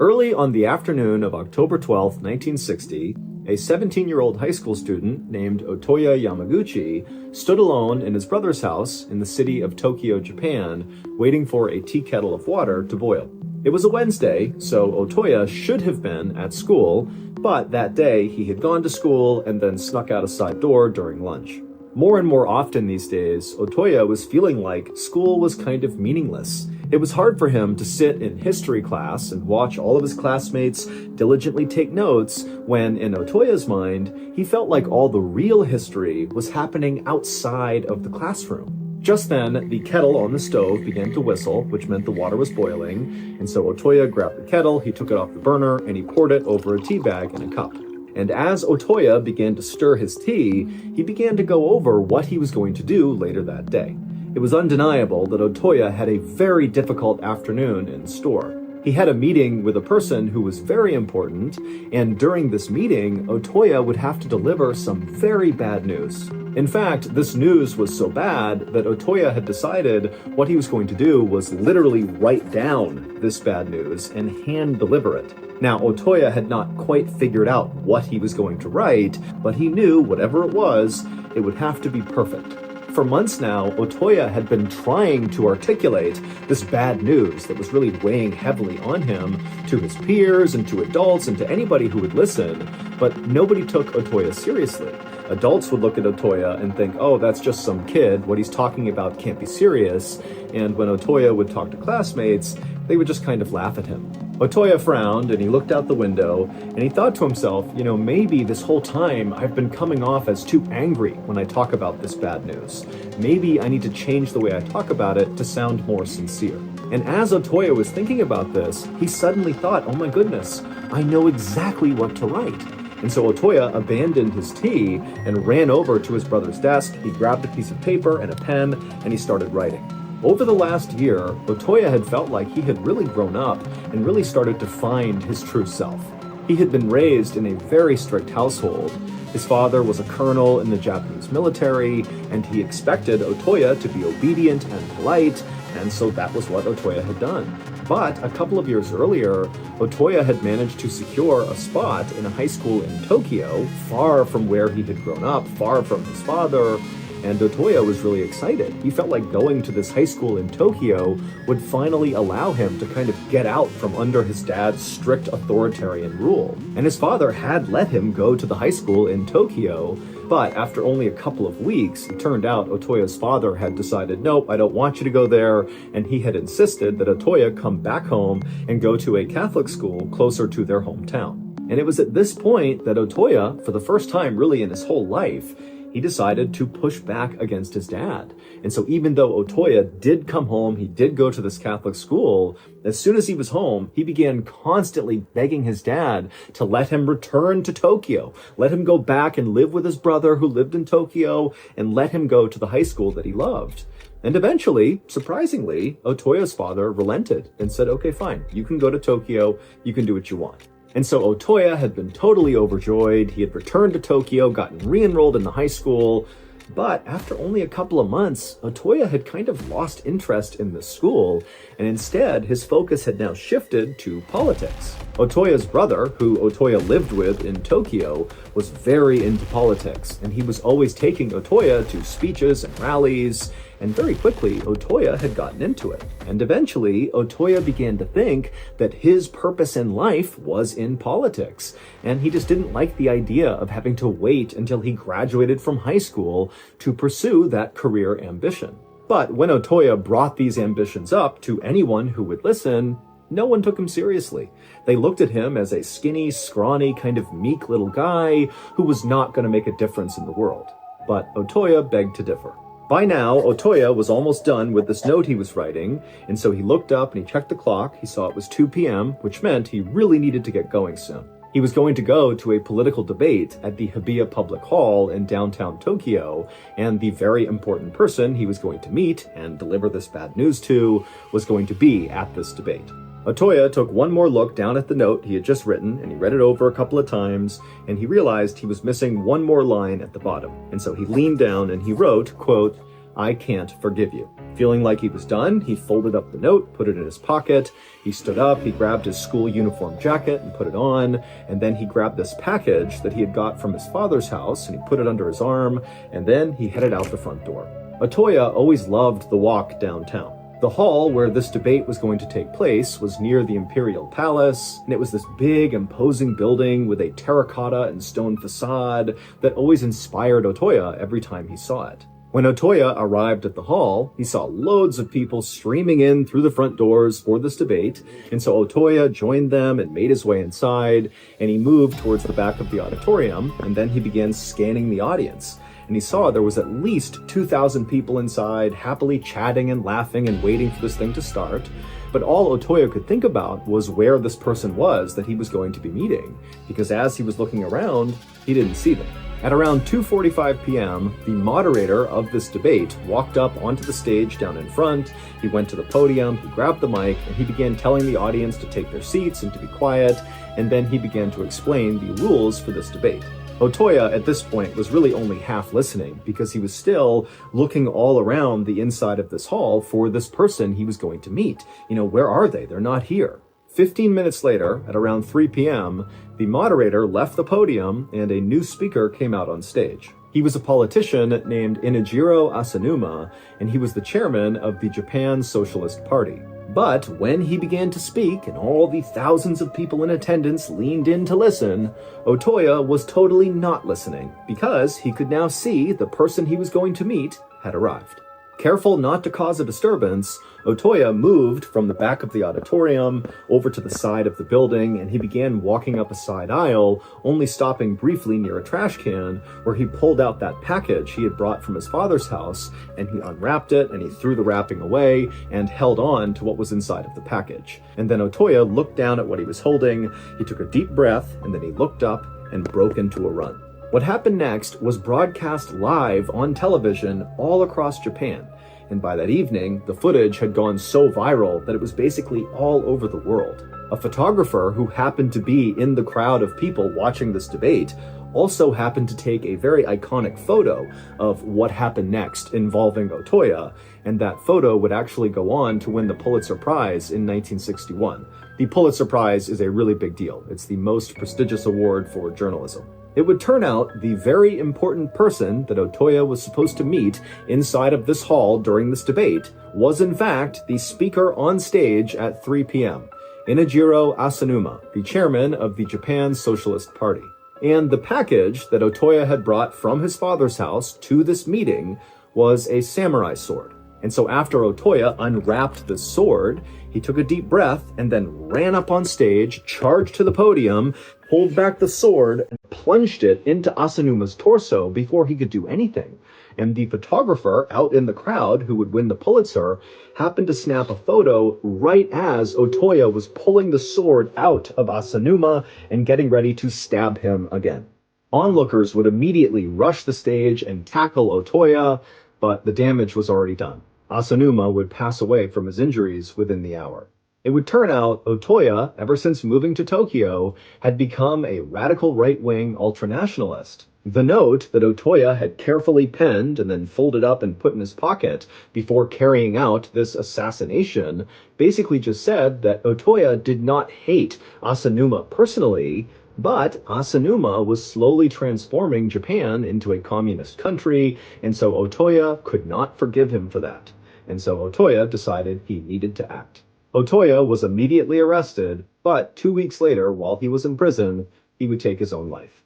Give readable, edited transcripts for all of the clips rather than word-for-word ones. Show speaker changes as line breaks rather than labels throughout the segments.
Early on the afternoon of October 12, 1960, a 17-year-old high school student named Otoya Yamaguchi stood alone in his brother's house in the city of Tokyo, Japan, waiting for a tea kettle of water to boil. It was a Wednesday, so Otoya should have been at school, but that day he had gone to school and then snuck out a side door during lunch. More and more often these days, Otoya was feeling like school was kind of meaningless. It was hard for him to sit in history class and watch all of his classmates diligently take notes when, in Otoya's mind, he felt like all the real history was happening outside of the classroom. Just then, the kettle on the stove began to whistle, which meant the water was boiling, and so Otoya grabbed the kettle, he took it off the burner, and he poured it over a tea bag in a cup. And as Otoya began to stir his tea, he began to go over what he was going to do later that day. It was undeniable that Otoya had a very difficult afternoon in store. He had a meeting with a person who was very important, and during this meeting, Otoya would have to deliver some very bad news. In fact, this news was so bad that Otoya had decided what he was going to do was literally write down this bad news and hand deliver it. Now, Otoya had not quite figured out what he was going to write, but he knew whatever it was, it would have to be perfect. For months now, Otoya had been trying to articulate this bad news that was really weighing heavily on him to his peers and to adults and to anybody who would listen, but nobody took Otoya seriously. Adults would look at Otoya and think, oh, that's just some kid, what he's talking about can't be serious, and when Otoya would talk to classmates, they would just kind of laugh at him. Otoya frowned and he looked out the window and he thought to himself, maybe this whole time I've been coming off as too angry when I talk about this bad news. Maybe I need to change the way I talk about it to sound more sincere. And as Otoya was thinking about this, he suddenly thought, oh my goodness, I know exactly what to write. And so Otoya abandoned his tea and ran over to his brother's desk. He grabbed a piece of paper and a pen and he started writing. Over the last year, Otoya had felt like he had really grown up and really started to find his true self. He had been raised in a very strict household. His father was a colonel in the Japanese military, and he expected Otoya to be obedient and polite, and so that was what Otoya had done. But a couple of years earlier, Otoya had managed to secure a spot in a high school in Tokyo, far from where he had grown up, far from his father, and Otoya was really excited. He felt like going to this high school in Tokyo would finally allow him to kind of get out from under his dad's strict authoritarian rule. And his father had let him go to the high school in Tokyo, but after only a couple of weeks, it turned out Otoya's father had decided, nope, I don't want you to go there, and he had insisted that Otoya come back home and go to a Catholic school closer to their hometown. And it was at this point that Otoya, for the first time really in his whole life, he decided to push back against his dad. And so even though Otoya did come home, he did go to this Catholic school, as soon as he was home, he began constantly begging his dad to let him return to Tokyo, let him go back and live with his brother who lived in Tokyo, and let him go to the high school that he loved. And eventually, surprisingly, Otoya's father relented and said, okay, fine, you can go to Tokyo, you can do what you want. And so Otoya had been totally overjoyed. He had returned to Tokyo, gotten re-enrolled in the high school. But after only a couple of months, Otoya had kind of lost interest in the school, and instead his focus had now shifted to politics. Otoya's brother, who Otoya lived with in Tokyo, was very into politics, and he was always taking Otoya to speeches and rallies, and very quickly Otoya had gotten into it. And eventually, Otoya began to think that his purpose in life was in politics, and he just didn't like the idea of having to wait until he graduated from high school to pursue that career ambition. But when Otoya brought these ambitions up to anyone who would listen, no one took him seriously. They looked at him as a skinny, scrawny, kind of meek little guy who was not going to make a difference in the world. But Otoya begged to differ. By now, Otoya was almost done with this note he was writing, and so he looked up and he checked the clock. He saw it was 2 p.m., which meant he really needed to get going soon. He was going to go to a political debate at the Hibiya Public Hall in downtown Tokyo, and the very important person he was going to meet and deliver this bad news to was going to be at this debate. Otoya took one more look down at the note he had just written, and he read it over a couple of times, and he realized he was missing one more line at the bottom. And so he leaned down and he wrote, quote, "I can't forgive you." Feeling like he was done, he folded up the note, put it in his pocket. He stood up, he grabbed his school uniform jacket and put it on, and then he grabbed this package that he had got from his father's house and he put it under his arm, and then he headed out the front door. Otoya always loved the walk downtown. The hall where this debate was going to take place was near the Imperial Palace, and it was this big, imposing building with a terracotta and stone facade that always inspired Otoya every time he saw it. When Otoya arrived at the hall, he saw loads of people streaming in through the front doors for this debate, and so Otoya joined them and made his way inside, and he moved towards the back of the auditorium, and then he began scanning the audience. And he saw there was at least 2,000 people inside, happily chatting and laughing and waiting for this thing to start. But all Otoya could think about was where this person was that he was going to be meeting, because as he was looking around, he didn't see them. At around 2:45 p.m., the moderator of this debate walked up onto the stage down in front. He went to the podium, he grabbed the mic, and he began telling the audience to take their seats and to be quiet, and then he began to explain the rules for this debate. Otoya, at this point, was really only half listening because he was still looking all around the inside of this hall for this person he was going to meet. Where are they? They're not here. 15 minutes later, at around 3 p.m., the moderator left the podium and a new speaker came out on stage. He was a politician named Inajiro Asanuma, and he was the chairman of the Japan Socialist Party. But when he began to speak and all the thousands of people in attendance leaned in to listen, Otoya was totally not listening because he could now see the person he was going to meet had arrived. Careful not to cause a disturbance, Otoya moved from the back of the auditorium over to the side of the building, and he began walking up a side aisle, only stopping briefly near a trash can where he pulled out that package he had brought from his father's house, and he unwrapped it and he threw the wrapping away and held on to what was inside of the package. And then Otoya looked down at what he was holding, he took a deep breath, and then he looked up and broke into a run. What happened next was broadcast live on television all across Japan, and by that evening, the footage had gone so viral that it was basically all over the world. A photographer who happened to be in the crowd of people watching this debate also happened to take a very iconic photo of what happened next involving Otoya, and that photo would actually go on to win the Pulitzer Prize in 1961. The Pulitzer Prize is a really big deal. It's the most prestigious award for journalism. It would turn out the very important person that Otoya was supposed to meet inside of this hall during this debate was in fact the speaker on stage at 3 p.m., Inajiro Asanuma, the chairman of the Japan Socialist Party. And the package that Otoya had brought from his father's house to this meeting was a samurai sword. And so after Otoya unwrapped the sword, he took a deep breath and then ran up on stage, charged to the podium, pulled back the sword, and plunged it into Asanuma's torso before he could do anything. And the photographer out in the crowd who would win the Pulitzer happened to snap a photo right as Otoya was pulling the sword out of Asanuma and getting ready to stab him again. Onlookers would immediately rush the stage and tackle Otoya, but the damage was already done. Asanuma would pass away from his injuries within the hour. It would turn out Otoya, ever since moving to Tokyo, had become a radical right-wing ultranationalist. The note that Otoya had carefully penned and then folded up and put in his pocket before carrying out this assassination basically just said that Otoya did not hate Asanuma personally, but Asanuma was slowly transforming Japan into a communist country, and so Otoya could not forgive him for that. And so Otoya decided he needed to act. Otoya was immediately arrested, but 2 weeks later, while he was in prison, he would take his own life.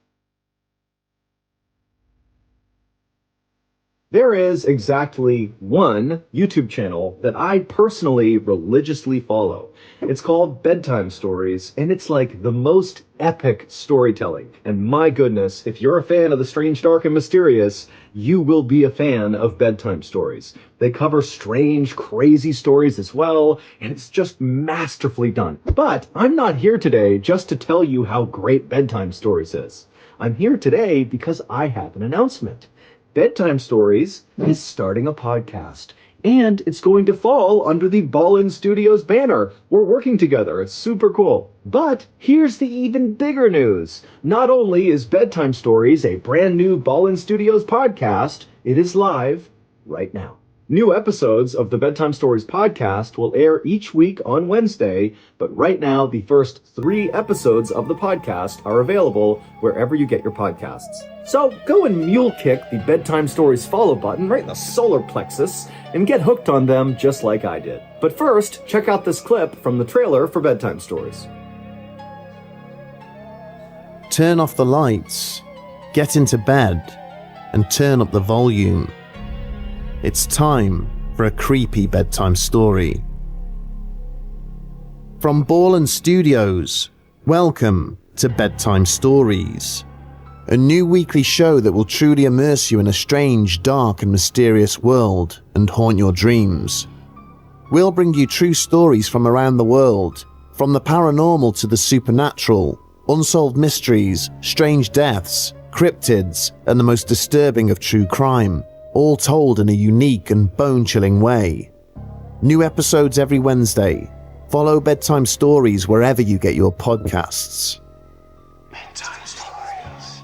There is exactly one YouTube channel that I personally religiously follow. It's called Bedtime Stories, and it's like the most epic storytelling. And my goodness, if you're a fan of the strange, dark, and mysterious, you will be a fan of Bedtime Stories. They cover strange, crazy stories as well, and it's just masterfully done. But I'm not here today just to tell you how great Bedtime Stories is. I'm here today because I have an announcement. Bedtime Stories is starting a podcast, and it's going to fall under the MrBallen's Studios banner. We're working together. It's super cool. But here's the even bigger news. Not only is Bedtime Stories a brand new MrBallen's Studios podcast, it is live right now. New episodes of the Bedtime Stories podcast will air each week on Wednesday, but right now the first 3 episodes of the podcast are available wherever you get your podcasts. So go and mule kick the Bedtime Stories follow button right in the solar plexus and get hooked on them just like I did. But first, check out this clip from the trailer for Bedtime Stories.
Turn off the lights, get into bed, and turn up the volume. It's time for a creepy bedtime story. From MrBallen's Studios, welcome to Bedtime Stories, a new weekly show that will truly immerse you in a strange, dark and mysterious world and haunt your dreams. We'll bring you true stories from around the world, from the paranormal to the supernatural, unsolved mysteries, strange deaths, cryptids, and the most disturbing of true crime, all told in a unique and bone-chilling way. New episodes every Wednesday. Follow Bedtime Stories wherever you get your podcasts. Bedtime Stories.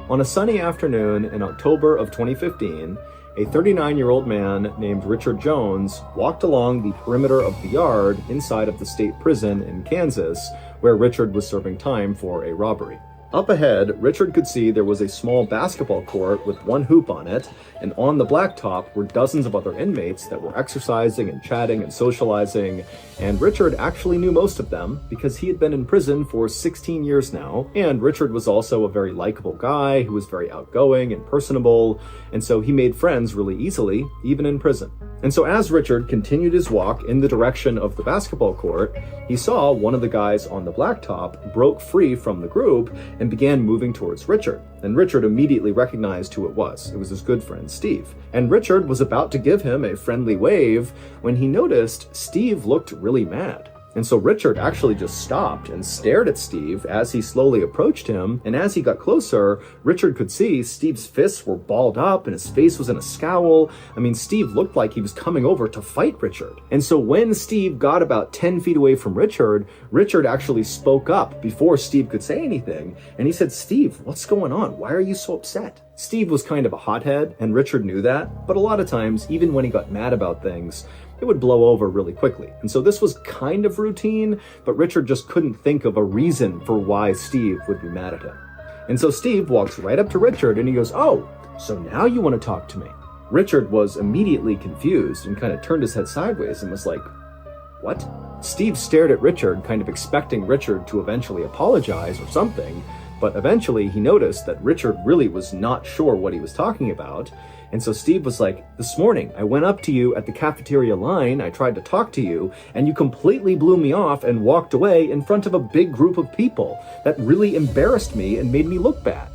On a sunny afternoon in October of 2015, a 39-year-old man named Richard Jones walked along the perimeter of the yard inside of the state prison in Kansas, where Richard was serving time for a robbery. Up ahead, Richard could see there was a small basketball court with one hoop on it, and on the blacktop were dozens of other inmates that were exercising and chatting and socializing, and Richard actually knew most of them because he had been in prison for 16 years now, and Richard was also a very likable guy who was very outgoing and personable, and so he made friends really easily, even in prison. And so as Richard continued his walk in the direction of the basketball court, he saw one of the guys on the blacktop broke free from the group and began moving towards Richard. And Richard immediately recognized who it was. It was his good friend, Steve. And Richard was about to give him a friendly wave when he noticed Steve looked really mad. And so Richard actually just stopped and stared at Steve as he slowly approached him, and as he got closer, Richard could see Steve's fists were balled up and his face was in a scowl. I mean, Steve looked like he was coming over to fight Richard. And so when Steve got about 10 feet away from Richard, Richard actually spoke up before Steve could say anything, and he said, "Steve, what's going on? Why are you so upset?" Steve was kind of a hothead, and Richard knew that, but a lot of times, even when he got mad about things, it would blow over really quickly. And so this was kind of routine, but Richard just couldn't think of a reason for why Steve would be mad at him. And so Steve walks right up to Richard and he goes, "Oh, so now you want to talk to me?" Richard was immediately confused and kind of turned his head sideways and was like, "What?" Steve stared at Richard, kind of expecting Richard to eventually apologize or something, but eventually he noticed that Richard really was not sure what he was talking about. And so Steve was like, "This morning, I went up to you at the cafeteria line, I tried to talk to you, and you completely blew me off and walked away in front of a big group of people. That really embarrassed me and made me look bad."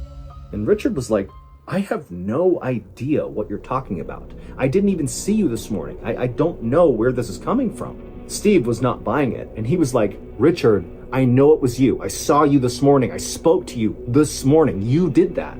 And Richard was like, "I have no idea what you're talking about. I didn't even see you this morning. I don't know where this is coming from." Steve was not buying it, and he was like, "Richard, I know it was you. I saw you this morning. I spoke to you this morning. You did that."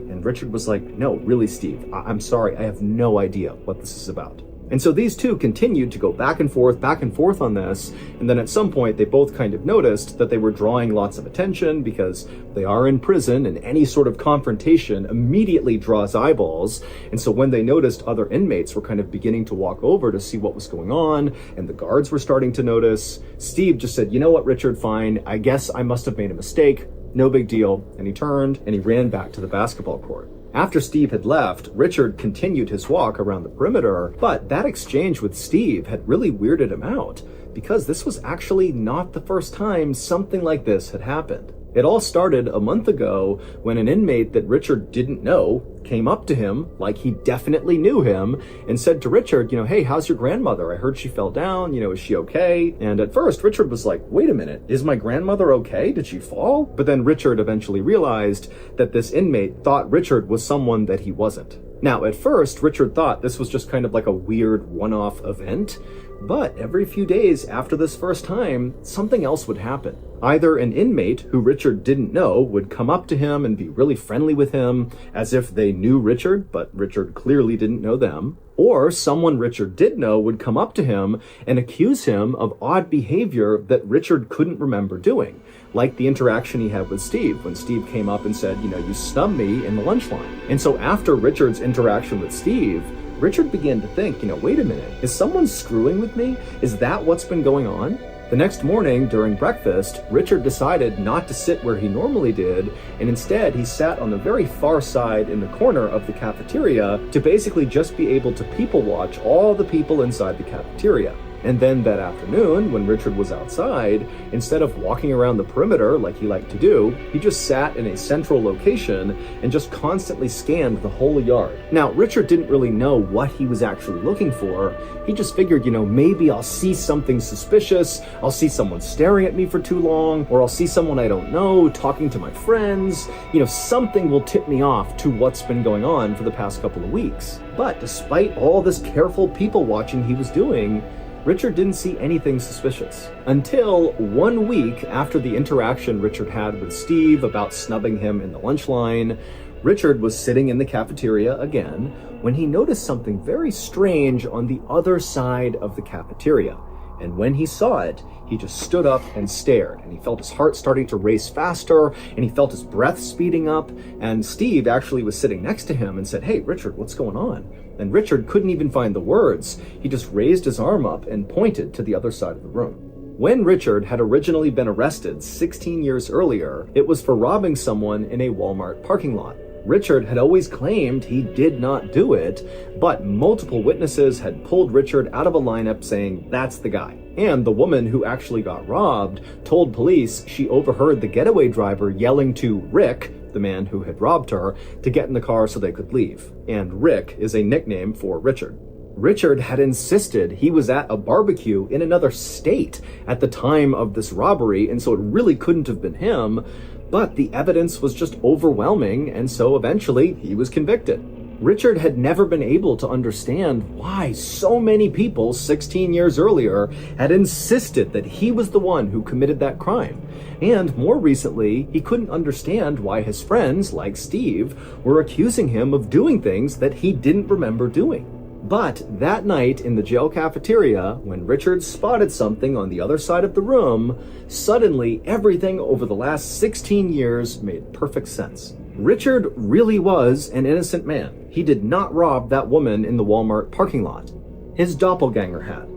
And Richard was like, "No, really, Steve, I'm sorry. I have no idea what this is about." And so these two continued to go back and forth on this. And then at some point, they both kind of noticed that they were drawing lots of attention because they are in prison and any sort of confrontation immediately draws eyeballs. And so when they noticed other inmates were kind of beginning to walk over to see what was going on, and the guards were starting to notice, Steve just said, "You know what, Richard, fine. I guess I must have made a mistake. No big deal." And he turned and he ran back to the basketball court. After Steve had left, Richard continued his walk around the perimeter, but that exchange with Steve had really weirded him out because this was actually not the first time something like this had happened. It all started a month ago when an inmate that Richard didn't know came up to him like he definitely knew him and said to Richard, "Hey, how's your grandmother? I heard she fell down, is she okay?" And at first Richard was like, "Wait a minute, is my grandmother okay? Did she fall?" But then Richard eventually realized that this inmate thought Richard was someone that he wasn't. Now, at first, Richard thought this was just kind of like a weird one-off event, but every few days after this first time, something else would happen. Either an inmate who Richard didn't know would come up to him and be really friendly with him, as if they knew Richard, but Richard clearly didn't know them, or someone Richard did know would come up to him and accuse him of odd behavior that Richard couldn't remember doing. like the interaction he had with Steve when Steve came up and said, you snubbed me in the lunch line. And so after Richard's interaction with Steve, Richard began to think, wait a minute, is someone screwing with me? Is that what's been going on? The next morning, during breakfast, Richard decided not to sit where he normally did, and instead he sat on the very far side in the corner of the cafeteria to basically just be able to people watch all the people inside the cafeteria. And then that afternoon, when Richard was outside, instead of walking around the perimeter like he liked to do, he just sat in a central location and just constantly scanned the whole yard. Now, Richard didn't really know what he was actually looking for. He just figured, maybe I'll see something suspicious, I'll see someone staring at me for too long, or I'll see someone I don't know talking to my friends. Something will tip me off to what's been going on for the past couple of weeks. But despite all this careful people watching he was doing, Richard didn't see anything suspicious until 1 week after the interaction Richard had with Steve about snubbing him in the lunch line. Richard was sitting in the cafeteria again when he noticed something very strange on the other side of the cafeteria. And when he saw it, he just stood up and stared, and he felt his heart starting to race faster, and he felt his breath speeding up, and Steve actually was sitting next to him and said, "Hey, Richard, what's going on?" And Richard couldn't even find the words. He just raised his arm up and pointed to the other side of the room. When Richard had originally been arrested 16 years earlier, it was for robbing someone in a Walmart parking lot. Richard had always claimed he did not do it, but multiple witnesses had pulled Richard out of a lineup saying, "That's the guy." And the woman who actually got robbed told police she overheard the getaway driver yelling to Rick, the man who had robbed her, to get in the car so they could leave. And Rick is a nickname for Richard. Richard had insisted he was at a barbecue in another state at the time of this robbery, and so it really couldn't have been him. But the evidence was just overwhelming, and so eventually he was convicted. Richard had never been able to understand why so many people 16 years earlier had insisted that he was the one who committed that crime. And more recently, he couldn't understand why his friends, like Steve, were accusing him of doing things that he didn't remember doing. But that night in the jail cafeteria, when Richard spotted something on the other side of the room, suddenly everything over the last 16 years made perfect sense. Richard really was an innocent man. He did not rob that woman in the Walmart parking lot. His doppelganger had.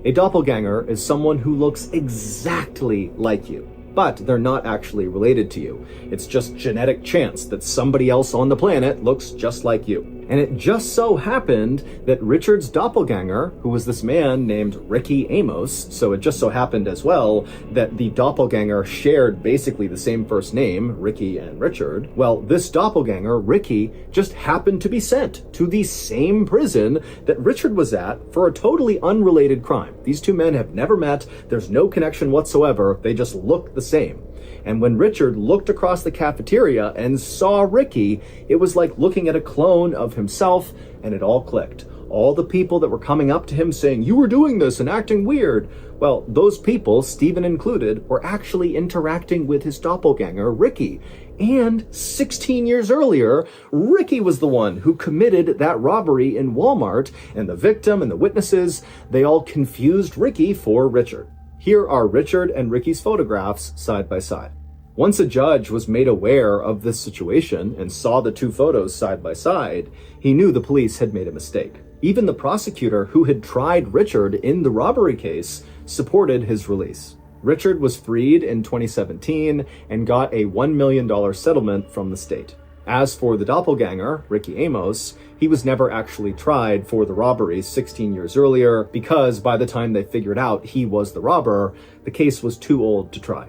A doppelganger is someone who looks exactly like you, but they're not actually related to you. It's just genetic chance that somebody else on the planet looks just like you. And it just so happened that Richard's doppelganger, who was this man named Ricky Amos, so it just so happened as well that the doppelganger shared basically the same first name, Ricky and Richard. Well, this doppelganger, Ricky, just happened to be sent to the same prison that Richard was at for a totally unrelated crime. These two men have never met. There's no connection whatsoever. They just look the same. And when Richard looked across the cafeteria and saw Ricky, it was like looking at a clone of himself, and it all clicked. All the people that were coming up to him saying, "You were doing this and acting weird," well, those people, Stephen included, were actually interacting with his doppelganger, Ricky. And 16 years earlier, Ricky was the one who committed that robbery in Walmart, and the victim and the witnesses, they all confused Ricky for Richard. Here are Richard and Ricky's photographs side by side. Once a judge was made aware of this situation and saw the two photos side by side, he knew the police had made a mistake. Even the prosecutor who had tried Richard in the robbery case supported his release. Richard was freed in 2017 and got a $1 million settlement from the state. As for the doppelganger, Ricky Amos, he was never actually tried for the robbery 16 years earlier because by the time they figured out he was the robber, the case was too old to try.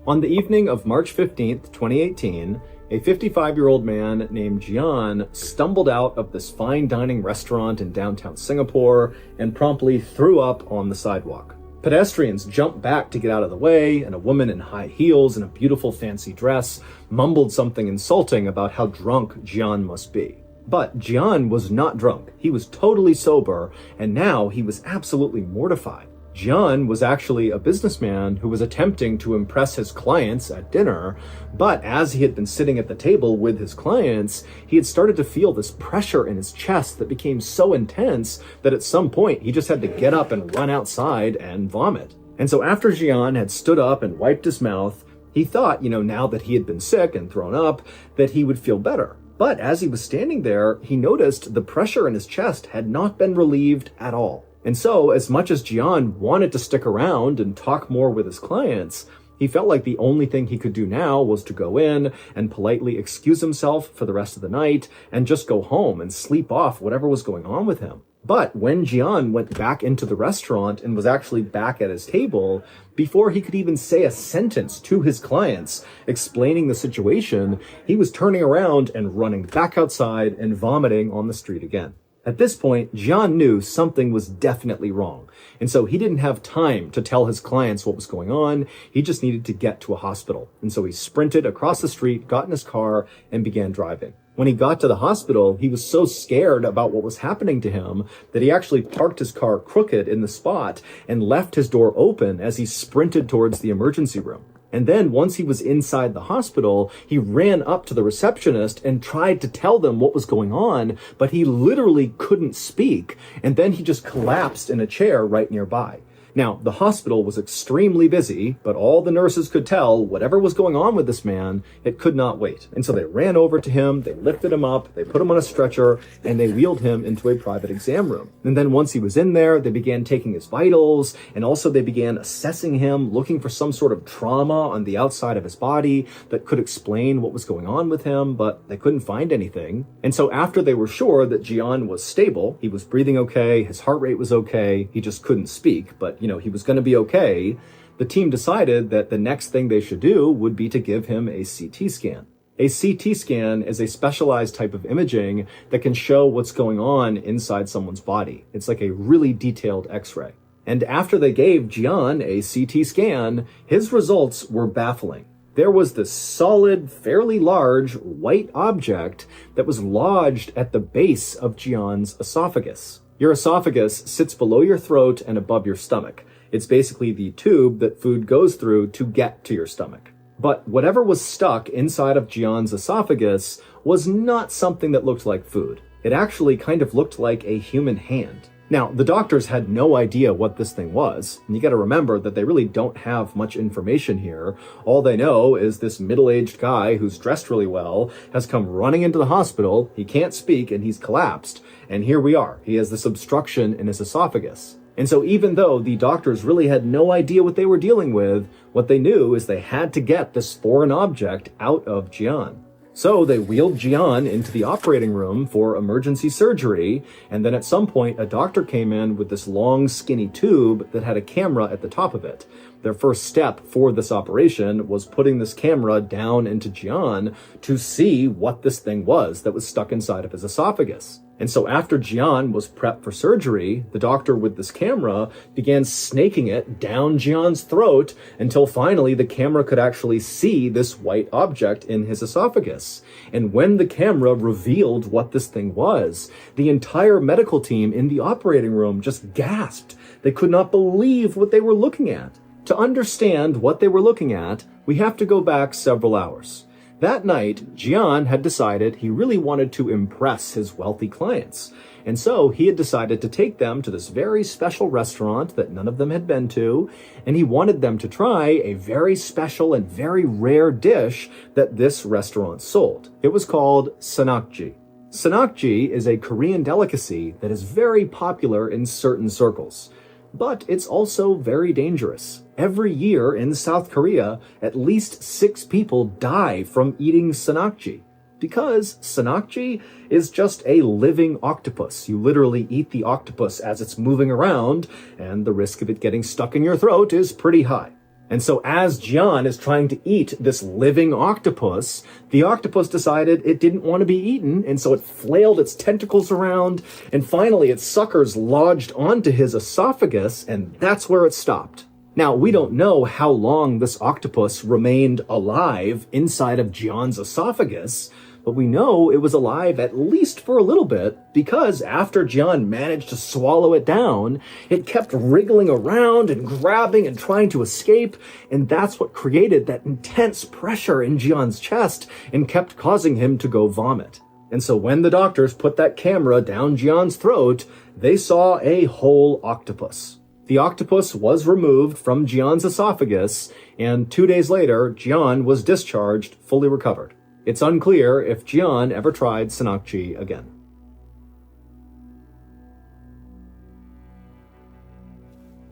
On the evening of March 15th, 2018, a 55-year-old man named Jian stumbled out of this fine dining restaurant in downtown Singapore and promptly threw up on the sidewalk. Pedestrians jumped back to get out of the way, and a woman in high heels and a beautiful fancy dress mumbled something insulting about how drunk Jian must be. But Jian was not drunk. He was totally sober, and now he was absolutely mortified. Jian was actually a businessman who was attempting to impress his clients at dinner, but as he had been sitting at the table with his clients, he had started to feel this pressure in his chest that became so intense that at some point he just had to get up and run outside and vomit. And so after Jian had stood up and wiped his mouth, he thought, now that he had been sick and thrown up, that he would feel better. But as he was standing there, he noticed the pressure in his chest had not been relieved at all. And so, as much as Jian wanted to stick around and talk more with his clients, he felt like the only thing he could do now was to go in and politely excuse himself for the rest of the night and just go home and sleep off whatever was going on with him. But when Jian went back into the restaurant and was actually back at his table, before he could even say a sentence to his clients explaining the situation, he was turning around and running back outside and vomiting on the street again. At this point, Jian knew something was definitely wrong, and so he didn't have time to tell his clients what was going on. He just needed to get to a hospital. And so he sprinted across the street, got in his car, and began driving. When he got to the hospital, he was so scared about what was happening to him that he actually parked his car crooked in the spot and left his door open as he sprinted towards the emergency room. And then once he was inside the hospital, he ran up to the receptionist and tried to tell them what was going on, but he literally couldn't speak. And then he just collapsed in a chair right nearby. Now, the hospital was extremely busy, but all the nurses could tell whatever was going on with this man, it could not wait. And so they ran over to him, they lifted him up, they put him on a stretcher, and they wheeled him into a private exam room. And then once he was in there, they began taking his vitals, and also they began assessing him, looking for some sort of trauma on the outside of his body that could explain what was going on with him, but they couldn't find anything. And so after they were sure that Jian was stable, he was breathing okay, his heart rate was okay, he just couldn't speak, but he was going to be okay, the team decided that the next thing they should do would be to give him a CT scan. A CT scan is a specialized type of imaging that can show what's going on inside someone's body. It's like a really detailed X-ray. And after they gave Jian a CT scan, his results were baffling. There was this solid, fairly large, white object that was lodged at the base of Jian's esophagus. Your esophagus sits below your throat and above your stomach. It's basically the tube that food goes through to get to your stomach. But whatever was stuck inside of Jian's esophagus was not something that looked like food. It actually kind of looked like a human hand. Now, the doctors had no idea what this thing was, and you gotta remember that they really don't have much information here. All they know is this middle-aged guy who's dressed really well has come running into the hospital, he can't speak, and he's collapsed. And here we are. He has this obstruction in his esophagus. And so even though the doctors really had no idea what they were dealing with, what they knew is they had to get this foreign object out of Jian. So they wheeled Jian into the operating room for emergency surgery, and then at some point a doctor came in with this long skinny tube that had a camera at the top of it. Their first step for this operation was putting this camera down into Jian to see what this thing was that was stuck inside of his esophagus. And so after Jian was prepped for surgery, the doctor with this camera began snaking it down Jian's throat until finally the camera could actually see this white object in his esophagus. And when the camera revealed what this thing was, the entire medical team in the operating room just gasped. They could not believe what they were looking at. To understand what they were looking at, we have to go back several hours. That night, Jian had decided he really wanted to impress his wealthy clients. And so he had decided to take them to this very special restaurant that none of them had been to, and he wanted them to try a very special and very rare dish that this restaurant sold. It was called sanakji. Sanakji is a Korean delicacy that is very popular in certain circles. But it's also very dangerous. Every year in South Korea, at least 6 people die from eating sanakji. Because sanakji is just a living octopus. You literally eat the octopus as it's moving around, and the risk of it getting stuck in your throat is pretty high. And so as Jian is trying to eat this living octopus, the octopus decided it didn't want to be eaten, and so it flailed its tentacles around, and finally its suckers lodged onto his esophagus, and that's where it stopped. Now, we don't know how long this octopus remained alive inside of Jian's esophagus, but we know it was alive at least for a little bit because after Gian managed to swallow it down, it kept wriggling around and grabbing and trying to escape, and that's what created that intense pressure in Gian's chest and kept causing him to go vomit. And so when the doctors put that camera down Gian's throat, they saw a whole octopus. The octopus was removed from Gian's esophagus, and 2 days later, Gian was discharged, fully recovered. It's unclear if Gian ever tried Sanakji again.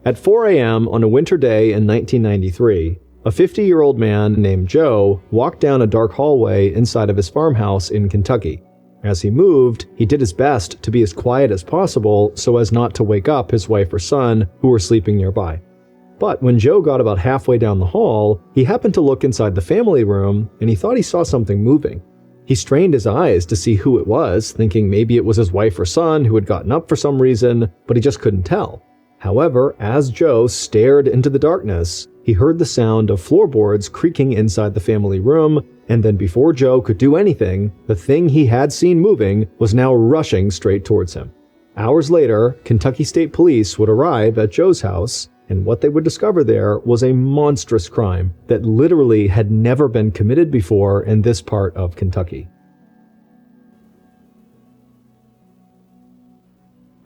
At 4 a.m. on a winter day in 1993, a 50-year-old man named Joe walked down a dark hallway inside of his farmhouse in Kentucky. As he moved, he did his best to be as quiet as possible so as not to wake up his wife or son, who were sleeping nearby. But when Joe got about halfway down the hall, he happened to look inside the family room and he thought he saw something moving. He strained his eyes to see who it was, thinking maybe it was his wife or son who had gotten up for some reason, but he just couldn't tell. However, as Joe stared into the darkness, he heard the sound of floorboards creaking inside the family room, and then before Joe could do anything, the thing he had seen moving was now rushing straight towards him. Hours later, Kentucky State Police would arrive at Joe's house, and what they would discover there was a monstrous crime that literally had never been committed before in this part of Kentucky.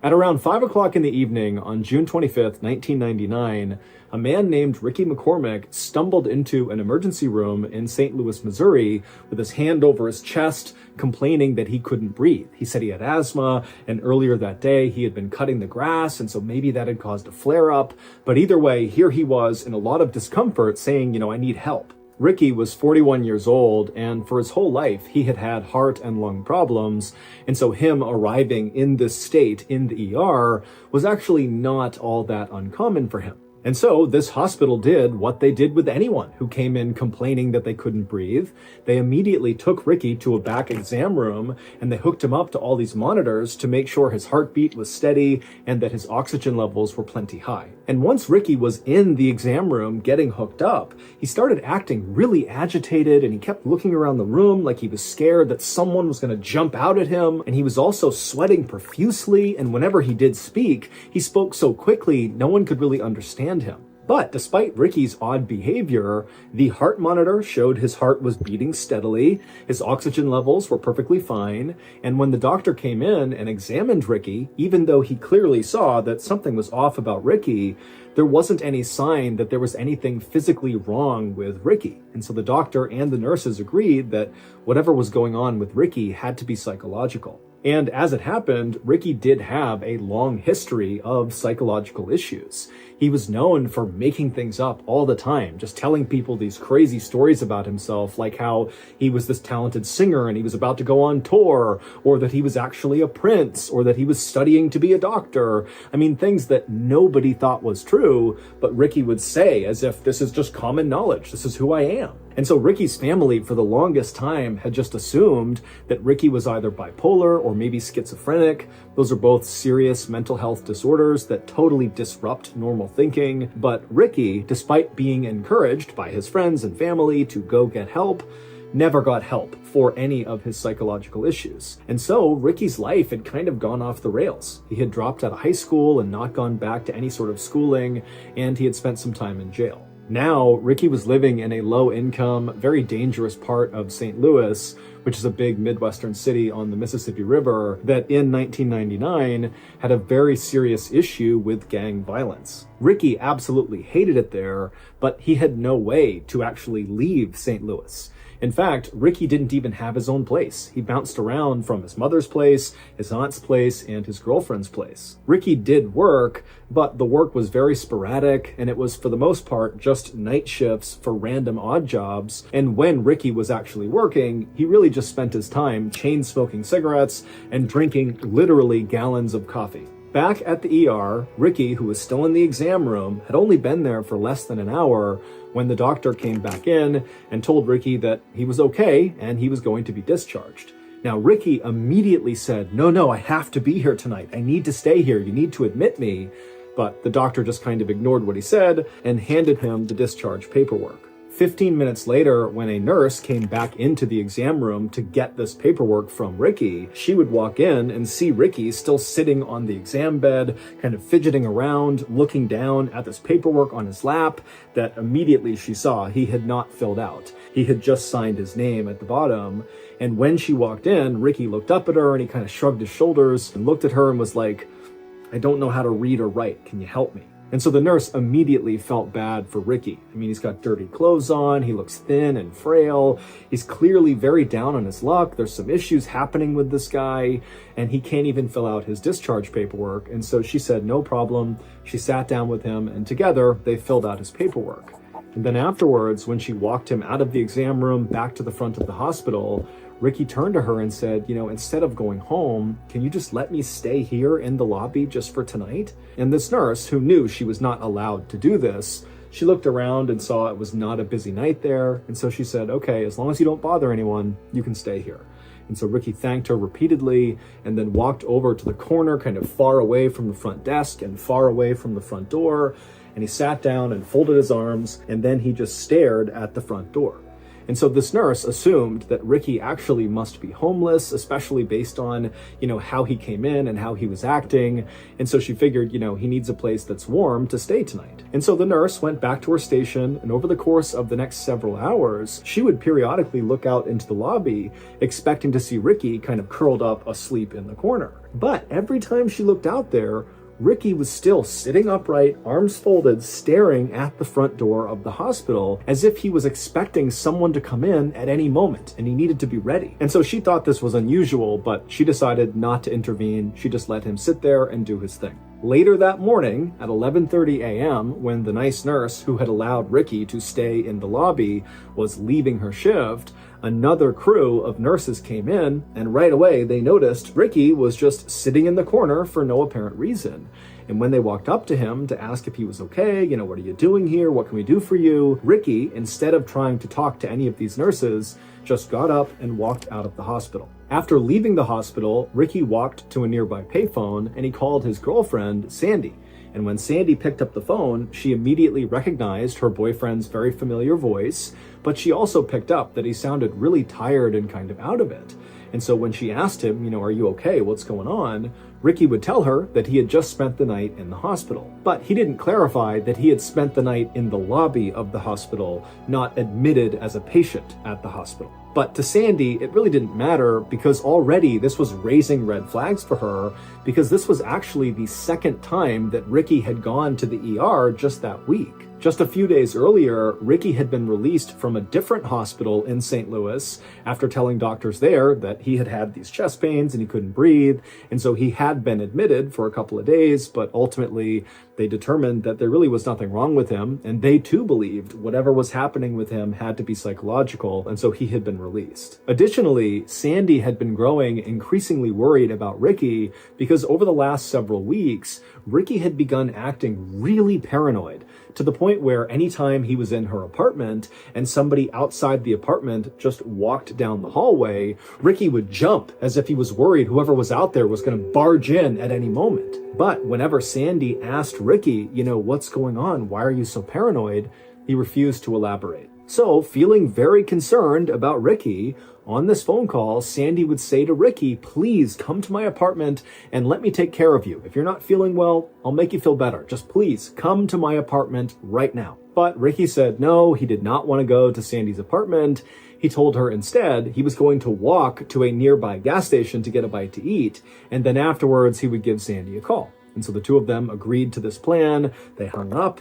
At around 5 o'clock in the evening on June 25th, 1999, a man named Ricky McCormick stumbled into an emergency room in St. Louis, Missouri, with his hand over his chest, complaining that he couldn't breathe. He said he had asthma, and earlier that day he had been cutting the grass, and so maybe that had caused a flare-up. But either way, here he was in a lot of discomfort saying, I need help. Ricky was 41 years old, and for his whole life, he had had heart and lung problems, and so him arriving in this state in the ER was actually not all that uncommon for him. And so this hospital did what they did with anyone who came in complaining that they couldn't breathe. They immediately took Ricky to a back exam room and they hooked him up to all these monitors to make sure his heartbeat was steady and that his oxygen levels were plenty high. And once Ricky was in the exam room getting hooked up, he started acting really agitated and he kept looking around the room like he was scared that someone was going to jump out at him. And he was also sweating profusely, and whenever he did speak, he spoke so quickly no one could really understand him. But despite Ricky's odd behavior, the heart monitor showed his heart was beating steadily, his oxygen levels were perfectly fine, and when the doctor came in and examined Ricky, even though he clearly saw that something was off about Ricky, there wasn't any sign that there was anything physically wrong with Ricky. And so the doctor and the nurses agreed that whatever was going on with Ricky had to be psychological. And as it happened, Ricky did have a long history of psychological issues. He was known for making things up all the time, just telling people these crazy stories about himself, like how he was this talented singer and he was about to go on tour, or that he was actually a prince, or that he was studying to be a doctor. I mean, things that nobody thought was true, but Ricky would say as if this is just common knowledge, this is who I am. And so Ricky's family for the longest time had just assumed that Ricky was either bipolar or maybe schizophrenic. Those are both serious mental health disorders that totally disrupt normal thinking. But Ricky, despite being encouraged by his friends and family to go get help, never got help for any of his psychological issues. And so Ricky's life had kind of gone off the rails. He had dropped out of high school and not gone back to any sort of schooling, and he had spent some time in jail. Now, Ricky was living in a low-income, very dangerous part of St. Louis, which is a big Midwestern city on the Mississippi River that in 1999 had a very serious issue with gang violence. Ricky absolutely hated it there, but he had no way to actually leave St. Louis. In fact, Ricky didn't even have his own place. He bounced around from his mother's place, his aunt's place, and his girlfriend's place. Ricky did work, but the work was very sporadic, and it was for the most part just night shifts for random odd jobs. And when Ricky was actually working, he really just spent his time chain smoking cigarettes and drinking literally gallons of coffee. Back at the ER, Ricky, who was still in the exam room, had only been there for less than an hour when the doctor came back in and told Ricky that he was okay and he was going to be discharged. Now, Ricky immediately said, no, I have to be here tonight. I need to stay here. You need to admit me. But the doctor just kind of ignored what he said and handed him the discharge paperwork. 15 minutes later, when a nurse came back into the exam room to get this paperwork from Ricky, she would walk in and see Ricky still sitting on the exam bed, kind of fidgeting around, looking down at this paperwork on his lap that immediately she saw he had not filled out. He had just signed his name at the bottom. And when she walked in, Ricky looked up at her and he kind of shrugged his shoulders and looked at her and was like, "I don't know how to read or write. Can you help me?" And so the nurse immediately felt bad for Ricky. I mean, he's got dirty clothes on, he looks thin and frail, he's clearly very down on his luck, there's some issues happening with this guy, and he can't even fill out his discharge paperwork. And so she said, no problem. She sat down with him, and together they filled out his paperwork. And then afterwards, when she walked him out of the exam room back to the front of the hospital, Ricky turned to her and said, instead of going home, can you just let me stay here in the lobby just for tonight? And this nurse, who knew she was not allowed to do this, she looked around and saw it was not a busy night there. And so she said, okay, as long as you don't bother anyone, you can stay here. And so Ricky thanked her repeatedly and then walked over to the corner, kind of far away from the front desk and far away from the front door. And he sat down and folded his arms, and then he just stared at the front door. And so this nurse assumed that Ricky actually must be homeless, especially based on, how he came in and how he was acting. And so she figured, he needs a place that's warm to stay tonight. And so the nurse went back to her station, and over the course of the next several hours, she would periodically look out into the lobby, expecting to see Ricky kind of curled up asleep in the corner. But every time she looked out there, Ricky was still sitting upright, arms folded, staring at the front door of the hospital as if he was expecting someone to come in at any moment and he needed to be ready. And so she thought this was unusual, but she decided not to intervene. She just let him sit there and do his thing. Later that morning at 11:30 a.m., when the nice nurse who had allowed Ricky to stay in the lobby was leaving her shift, another crew of nurses came in, and right away they noticed Ricky was just sitting in the corner for no apparent reason. And when they walked up to him to ask if he was okay, what are you doing here? What can we do for you? Ricky, instead of trying to talk to any of these nurses, just got up and walked out of the hospital. After leaving the hospital, Ricky walked to a nearby payphone and he called his girlfriend, Sandy. And when Sandy picked up the phone, she immediately recognized her boyfriend's very familiar voice, but she also picked up that he sounded really tired and kind of out of it. And so when she asked him, are you okay? What's going on? Ricky would tell her that he had just spent the night in the hospital. But he didn't clarify that he had spent the night in the lobby of the hospital, not admitted as a patient at the hospital. But to Sandy, it really didn't matter because already this was raising red flags for her, because this was actually the second time that Ricky had gone to the ER just that week. Just a few days earlier, Ricky had been released from a different hospital in St. Louis after telling doctors there that he had had these chest pains and he couldn't breathe. And so he had been admitted for a couple of days, but ultimately they determined that there really was nothing wrong with him. And they too believed whatever was happening with him had to be psychological. And so he had been released. Additionally, Sandy had been growing increasingly worried about Ricky because over the last several weeks, Ricky had begun acting really paranoid, to the point where anytime he was in her apartment and somebody outside the apartment just walked down the hallway, Ricky would jump as if he was worried whoever was out there was going to barge in at any moment. But whenever Sandy asked Ricky, what's going on? Why are you so paranoid? He refused to elaborate. So, feeling very concerned about Ricky, on this phone call, Sandy would say to Ricky, please come to my apartment and let me take care of you. If you're not feeling well, I'll make you feel better. Just please come to my apartment right now. But Ricky said no, he did not want to go to Sandy's apartment. He told her instead he was going to walk to a nearby gas station to get a bite to eat, and then afterwards he would give Sandy a call. And so the two of them agreed to this plan. They hung up.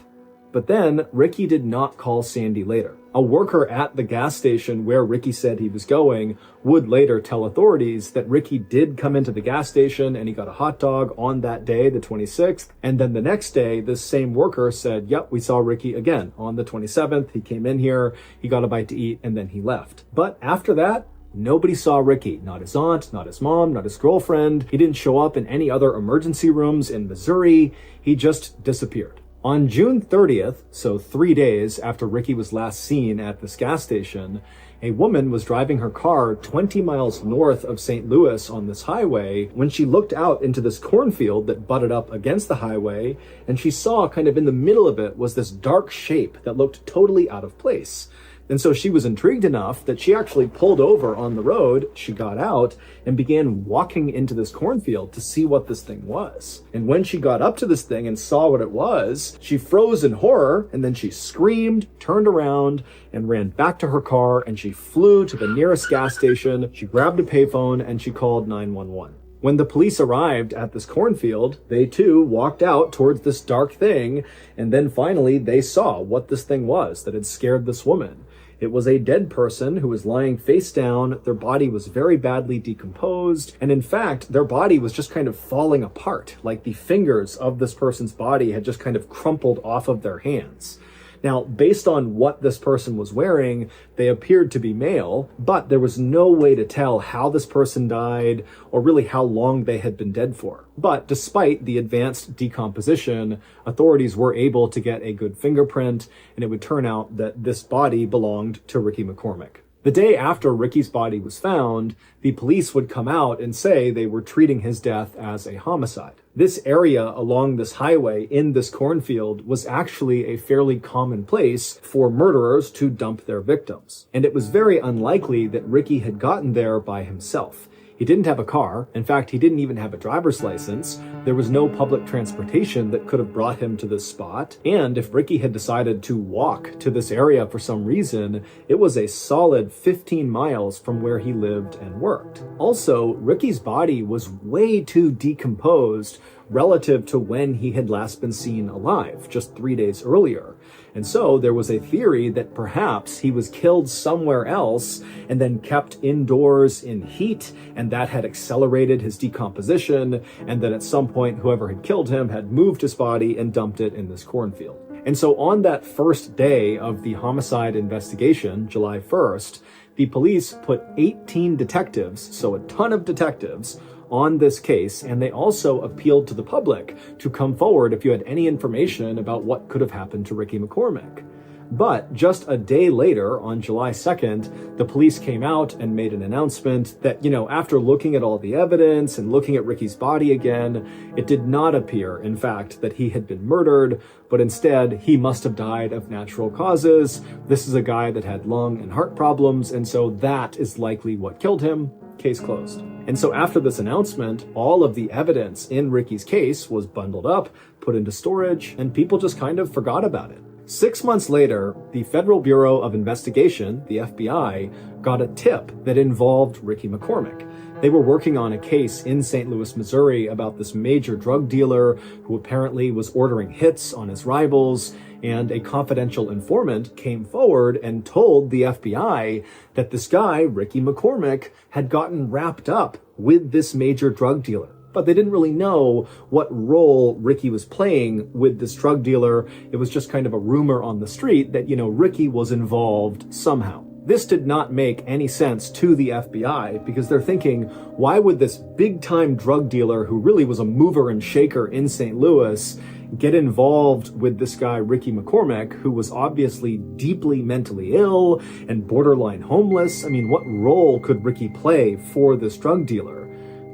But then Ricky did not call Sandy later. A worker at the gas station where Ricky said he was going would later tell authorities that Ricky did come into the gas station and he got a hot dog on that day, the 26th. And then the next day, this same worker said, yep, we saw Ricky again on the 27th. He came in here, he got a bite to eat, and then he left. But after that, nobody saw Ricky. Not his aunt, not his mom, not his girlfriend. He didn't show up in any other emergency rooms in Missouri. He just disappeared. On June 30th, so 3 days after Ricky was last seen at this gas station, A woman was driving her car 20 miles north of St. Louis on this highway when she looked out into this cornfield that butted up against the highway, and she saw kind of in the middle of it was this dark shape that looked totally out of place. And so she was intrigued enough that she actually pulled over on the road, she got out, and began walking into this cornfield to see what this thing was. And when she got up to this thing and saw what it was, she froze in horror, and then she screamed, turned around, and ran back to her car, and she flew to the nearest gas station, she grabbed a payphone, and she called 911. When the police arrived at this cornfield, they too walked out towards this dark thing, and then finally they saw what this thing was that had scared this woman. It was a dead person who was lying face down. Their body was very badly decomposed. And in fact, their body was just kind of falling apart. Like the fingers of this person's body had just kind of crumpled off of their hands. Now, based on what this person was wearing, they appeared to be male, but there was no way to tell how this person died or really how long they had been dead for. But despite the advanced decomposition, authorities were able to get a good fingerprint, and it would turn out that this body belonged to Ricky McCormick. The day after Ricky's body was found, the police would come out and say they were treating his death as a homicide. This area along this highway in this cornfield was actually a fairly common place for murderers to dump their victims. And it was very unlikely that Ricky had gotten there by himself. He didn't have a car. In fact, he didn't even have a driver's license. There was no public transportation that could have brought him to this spot. And if Ricky had decided to walk to this area for some reason, it was a solid 15 miles from where he lived and worked. Also, Ricky's body was way too decomposed relative to when he had last been seen alive, just 3 days earlier. And so there was a theory that perhaps he was killed somewhere else and then kept indoors in heat, and that had accelerated his decomposition, and that at some point whoever had killed him had moved his body and dumped it in this cornfield. And so on that first day of the homicide investigation, July 1st, the police put 18 detectives, so a ton of detectives, on this case, and they also appealed to the public to come forward if you had any information about what could have happened to Ricky McCormick. But just a day later, on July 2nd, the police came out and made an announcement that, after looking at all the evidence and looking at Ricky's body again, it did not appear, in fact, that he had been murdered, but instead he must have died of natural causes. This is a guy that had lung and heart problems, and so that is likely what killed him. Case closed. And so after this announcement, all of the evidence in Ricky's case was bundled up, put into storage, and people just kind of forgot about it. 6 months later, the Federal Bureau of Investigation, the FBI, got a tip that involved Ricky McCormick. They were working on a case in St. Louis, Missouri about this major drug dealer who apparently was ordering hits on his rivals, and a confidential informant came forward and told the FBI that this guy, Ricky McCormick, had gotten wrapped up with this major drug dealer. But they didn't really know what role Ricky was playing with this drug dealer. It was just kind of a rumor on the street that, Ricky was involved somehow. This did not make any sense to the FBI because they're thinking, why would this big-time drug dealer who really was a mover and shaker in St. Louis get involved with this guy, Ricky McCormick, who was obviously deeply mentally ill and borderline homeless? I mean, what role could Ricky play for this drug dealer?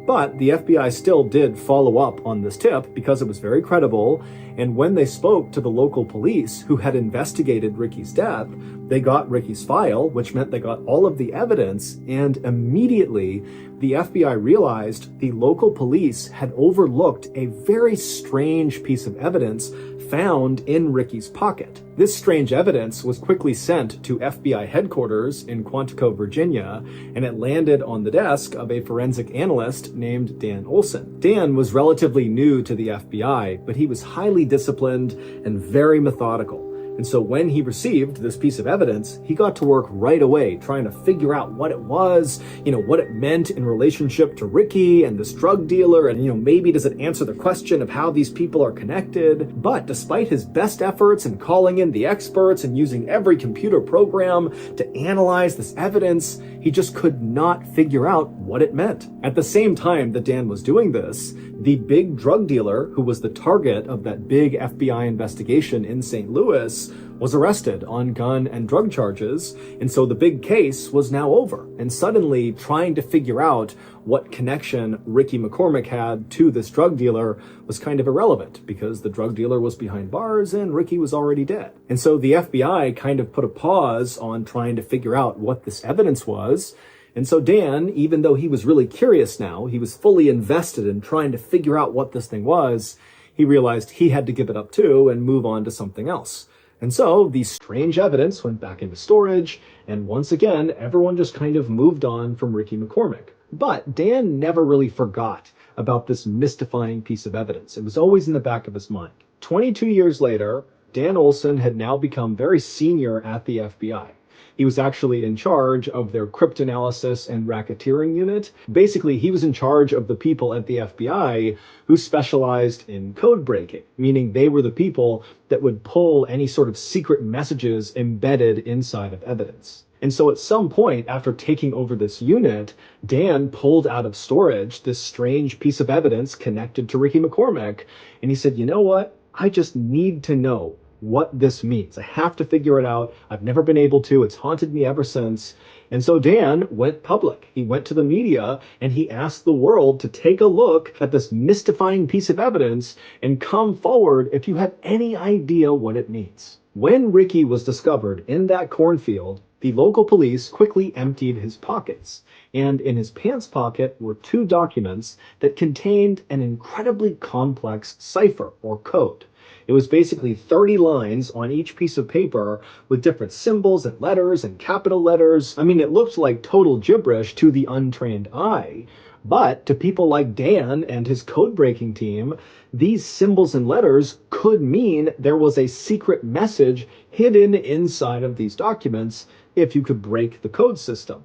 But the FBI still did follow up on this tip because it was very credible, and when they spoke to the local police who had investigated Ricky's death, they got Ricky's file, which meant they got all of the evidence, and immediately the FBI realized the local police had overlooked a very strange piece of evidence found in Ricky's pocket. This strange evidence was quickly sent to FBI headquarters in Quantico, Virginia, and it landed on the desk of a forensic analyst named Dan Olson. Dan was relatively new to the FBI, but he was highly disciplined and very methodical. And so when he received this piece of evidence, he got to work right away trying to figure out what it was, what it meant in relationship to Ricky and this drug dealer, and, maybe does it answer the question of how these people are connected? But despite his best efforts in calling in the experts and using every computer program to analyze this evidence, he just could not figure out what it meant. At the same time that Dan was doing this, the big drug dealer who was the target of that big FBI investigation in St. Louis was arrested on gun and drug charges, and so the big case was now over. And suddenly, trying to figure out what connection Ricky McCormick had to this drug dealer was kind of irrelevant, because the drug dealer was behind bars and Ricky was already dead. And so the FBI kind of put a pause on trying to figure out what this evidence was. And so Dan, even though he was really curious now, he was fully invested in trying to figure out what this thing was, he realized he had to give it up too and move on to something else. And so the strange evidence went back into storage, and once again, everyone just kind of moved on from Ricky McCormick. But Dan never really forgot about this mystifying piece of evidence. It was always in the back of his mind. 22 years later, Dan Olson had now become very senior at the FBI. He was actually in charge of their cryptanalysis and racketeering unit. Basically, he was in charge of the people at the FBI who specialized in code breaking, meaning they were the people that would pull any sort of secret messages embedded inside of evidence. And so at some point, after taking over this unit, Dan pulled out of storage this strange piece of evidence connected to Ricky McCormick, and he said, you know what? I just need to know what this means. I have to figure it out. I've never been able to. It's haunted me ever since. And so Dan went public. He went to the media and he asked the world to take a look at this mystifying piece of evidence and come forward if you have any idea what it means. When Ricky was discovered in that cornfield, the local police quickly emptied his pockets. And in his pants pocket were 2 documents that contained an incredibly complex cipher or code. It was basically 30 lines on each piece of paper with different symbols and letters and capital letters. I mean, it looked like total gibberish to the untrained eye. But to people like Dan and his code-breaking team, these symbols and letters could mean there was a secret message hidden inside of these documents if you could break the code system.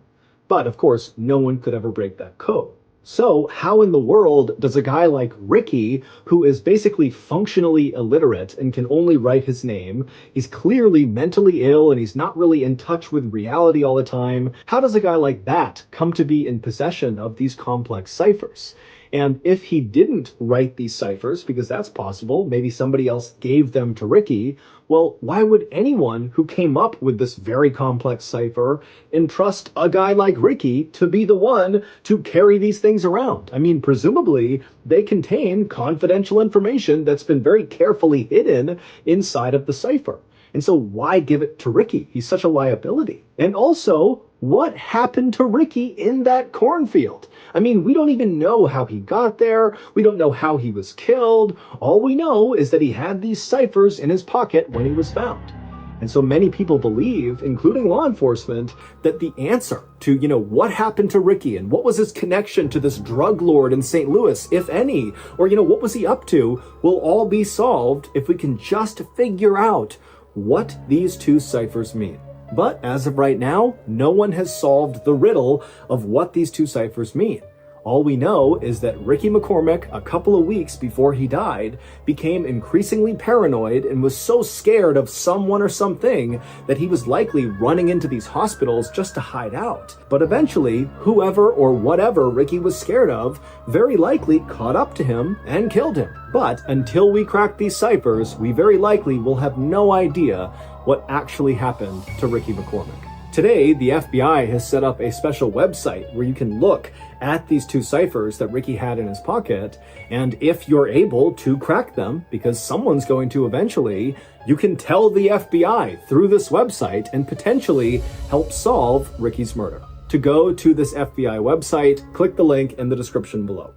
But of course, no one could ever break that code. So how in the world does a guy like Ricky, who is basically functionally illiterate and can only write his name, he's clearly mentally ill and he's not really in touch with reality all the time, how does a guy like that come to be in possession of these complex ciphers? And if he didn't write these ciphers, because that's possible, maybe somebody else gave them to Ricky, well, why would anyone who came up with this very complex cipher entrust a guy like Ricky to be the one to carry these things around? I mean, presumably, they contain confidential information that's been very carefully hidden inside of the cipher. And so why give it to Ricky? He's such a liability. And also, what happened to Ricky in that cornfield? I mean, we don't even know how he got there. We don't know how he was killed. All we know is that he had these ciphers in his pocket when he was found. And so many people believe, including law enforcement, that the answer to, what happened to Ricky and what was his connection to this drug lord in St. Louis, if any, or, what was he up to, will all be solved if we can just figure out what these 2 ciphers mean. But as of right now, no one has solved the riddle of what these 2 ciphers mean. All we know is that Ricky McCormick, a couple of weeks before he died, became increasingly paranoid and was so scared of someone or something that he was likely running into these hospitals just to hide out. But eventually, whoever or whatever Ricky was scared of very likely caught up to him and killed him. But until we crack these ciphers, we very likely will have no idea what actually happened to Ricky McCormick. Today, the FBI has set up a special website where you can look at these 2 ciphers that Ricky had in his pocket, and if you're able to crack them, because someone's going to eventually, you can tell the FBI through this website and potentially help solve Ricky's murder. To go to this FBI website, click the link in the description below.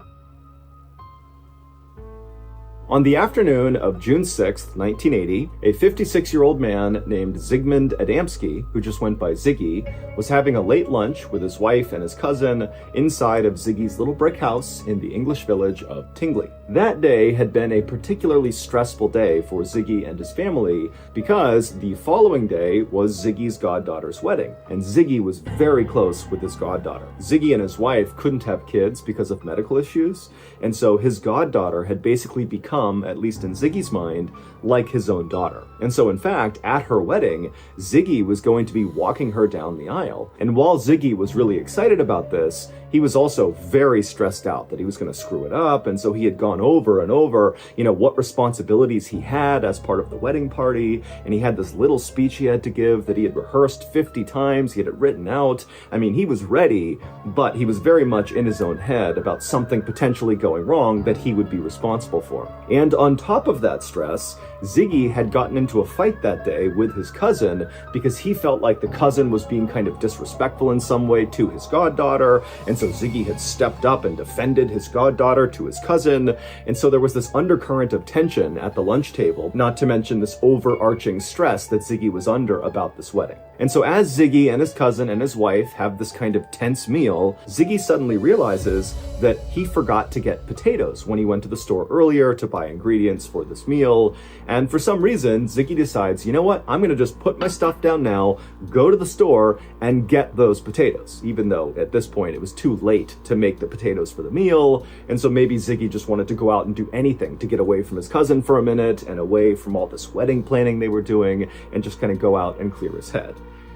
On the afternoon of June 6, 1980, a 56-year-old man named Zygmunt Adamski, who just went by Ziggy, was having a late lunch with his wife and his cousin inside of Ziggy's little brick house in the English village of Tingley. That day had been a particularly stressful day for Ziggy and his family because the following day was Ziggy's goddaughter's wedding, and Ziggy was very close with his goddaughter. Ziggy and his wife couldn't have kids because of medical issues, and so his goddaughter had basically become, at least in Ziggy's mind, like his own daughter. And so in fact, at her wedding, Ziggy was going to be walking her down the aisle. And while Ziggy was really excited about this, he was also very stressed out that he was going to screw it up. And so he had gone over and over, what responsibilities he had as part of the wedding party. And he had this little speech he had to give that he had rehearsed 50 times. He had it written out. I mean, he was ready, but he was very much in his own head about something potentially going wrong that he would be responsible for. And on top of that stress, Ziggy had gotten into a fight that day with his cousin because he felt like the cousin was being kind of disrespectful in some way to his goddaughter. And so Ziggy had stepped up and defended his goddaughter to his cousin. And so there was this undercurrent of tension at the lunch table, not to mention this overarching stress that Ziggy was under about this wedding. And so as Ziggy and his cousin and his wife have this kind of tense meal, Ziggy suddenly realizes that he forgot to get potatoes when he went to the store earlier to buy ingredients for this meal. And for some reason, Ziggy decides, you know what, I'm going to just put my stuff down now, go to the store, and get those potatoes, even though at this point it was too late to make the potatoes for the meal. And so maybe Ziggy just wanted to go out and do anything to get away from his cousin for a minute and away from all this wedding planning they were doing and just kind of go out and clear his head.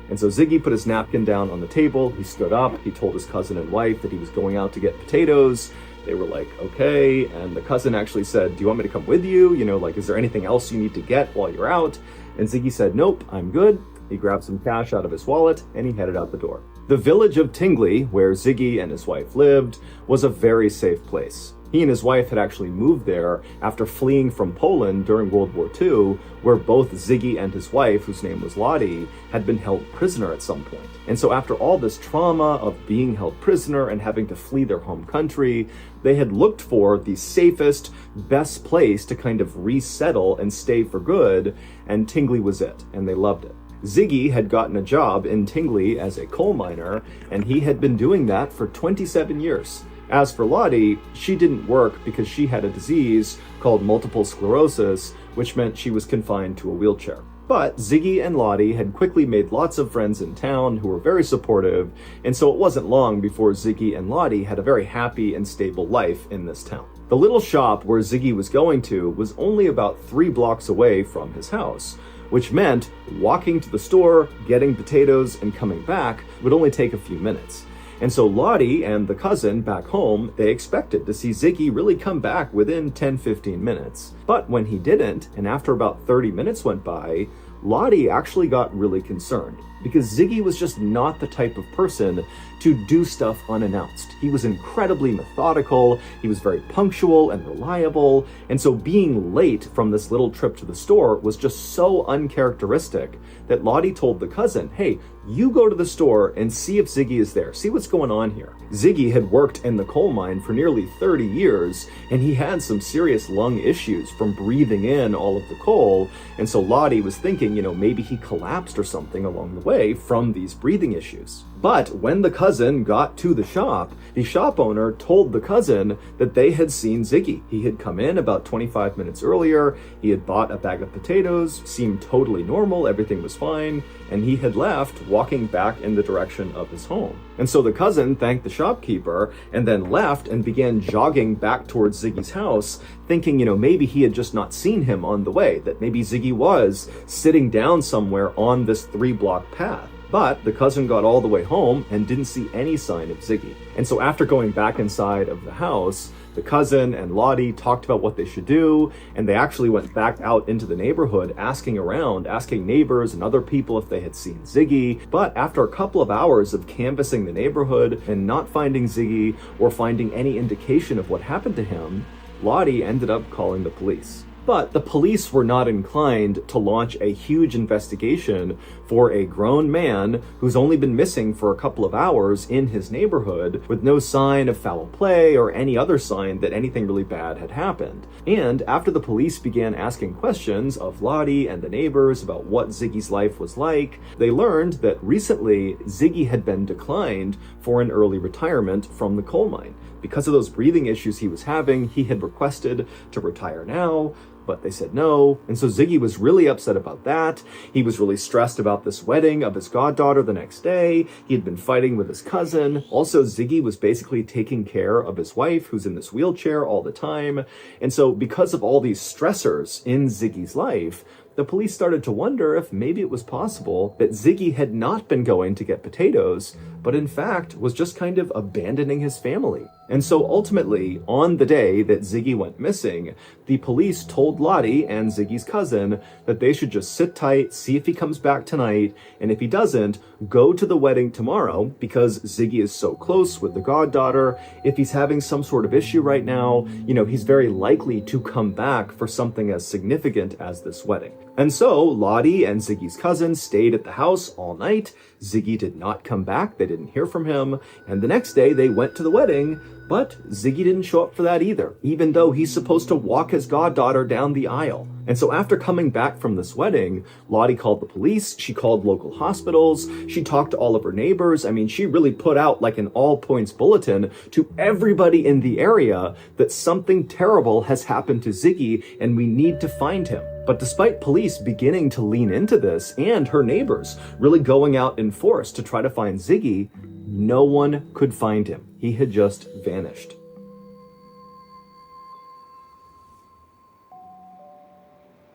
And so Ziggy put his napkin down on the table, he stood up, he told his cousin and wife that he was going out to get potatoes. They were like, okay, and the cousin actually said, do you want me to come with you? Is there anything else you need to get while you're out? And Ziggy said, nope, I'm good. He grabbed some cash out of his wallet and he headed out the door. The village of Tingley, where Ziggy and his wife lived, was a very safe place. He and his wife had actually moved there after fleeing from Poland during World War II, where both Ziggy and his wife, whose name was Lottie, had been held prisoner at some point. And so after all this trauma of being held prisoner and having to flee their home country, they had looked for the safest, best place to kind of resettle and stay for good, and Tingley was it, and they loved it. Ziggy had gotten a job in Tingley as a coal miner, and he had been doing that for 27 years. As for Lottie, she didn't work because she had a disease called multiple sclerosis, which meant she was confined to a wheelchair. But Ziggy and Lottie had quickly made lots of friends in town who were very supportive, and so it wasn't long before Ziggy and Lottie had a very happy and stable life in this town. The little shop where Ziggy was going to was only about 3 blocks away from his house, which meant walking to the store, getting potatoes, and coming back would only take a few minutes. And so Lottie and the cousin back home, they expected to see Ziggy really come back within 10-15 minutes. But when he didn't, and after about 30 minutes went by, Lottie actually got really concerned because Ziggy was just not the type of person to do stuff unannounced. He was incredibly methodical, he was very punctual and reliable, and so being late from this little trip to the store was just so uncharacteristic that Lottie told the cousin, hey, you go to the store and see if Ziggy is there. See what's going on here. Ziggy had worked in the coal mine for nearly 30 years, and he had some serious lung issues from breathing in all of the coal. And so Lottie was thinking, maybe he collapsed or something along the way from these breathing issues. But when the cousin got to the shop owner told the cousin that they had seen Ziggy. He had come in about 25 minutes earlier, he had bought a bag of potatoes, seemed totally normal, everything was fine, and he had left, walking back in the direction of his home. And so the cousin thanked the shopkeeper and then left and began jogging back towards Ziggy's house, thinking, maybe he had just not seen him on the way, that maybe Ziggy was sitting down somewhere on this 3-block path. But the cousin got all the way home and didn't see any sign of Ziggy. And so after going back inside of the house, the cousin and Lottie talked about what they should do, and they actually went back out into the neighborhood asking around, asking neighbors and other people if they had seen Ziggy. But after a couple of hours of canvassing the neighborhood and not finding Ziggy or finding any indication of what happened to him, Lottie ended up calling the police. But the police were not inclined to launch a huge investigation for a grown man who's only been missing for a couple of hours in his neighborhood with no sign of foul play or any other sign that anything really bad had happened. And after the police began asking questions of Lottie and the neighbors about what Ziggy's life was like, they learned that recently Ziggy had been declined for an early retirement from the coal mine. Because of those breathing issues he was having, he had requested to retire now, but they said no. And so Ziggy was really upset about that. He was really stressed about this wedding of his goddaughter the next day. He had been fighting with his cousin. Also, Ziggy was basically taking care of his wife, who's in this wheelchair all the time. And so because of all these stressors in Ziggy's life, the police started to wonder if maybe it was possible that Ziggy had not been going to get potatoes, but in fact was just kind of abandoning his family. And so ultimately, on the day that Ziggy went missing, the police told Lottie and Ziggy's cousin that they should just sit tight, see if he comes back tonight, and if he doesn't, go to the wedding tomorrow, because Ziggy is so close with the goddaughter. If he's having some sort of issue right now, he's very likely to come back for something as significant as this wedding. And so Lottie and Ziggy's cousin stayed at the house all night. Ziggy did not come back. They didn't hear from him. And the next day they went to the wedding, but Ziggy didn't show up for that either, even though he's supposed to walk his goddaughter down the aisle. And so after coming back from this wedding, Lottie called the police, she called local hospitals, she talked to all of her neighbors. I mean, she really put out like an all-points bulletin to everybody in the area that something terrible has happened to Ziggy and we need to find him. But despite police beginning to lean into this and her neighbors really going out in force to try to find Ziggy, no one could find him. He had just vanished.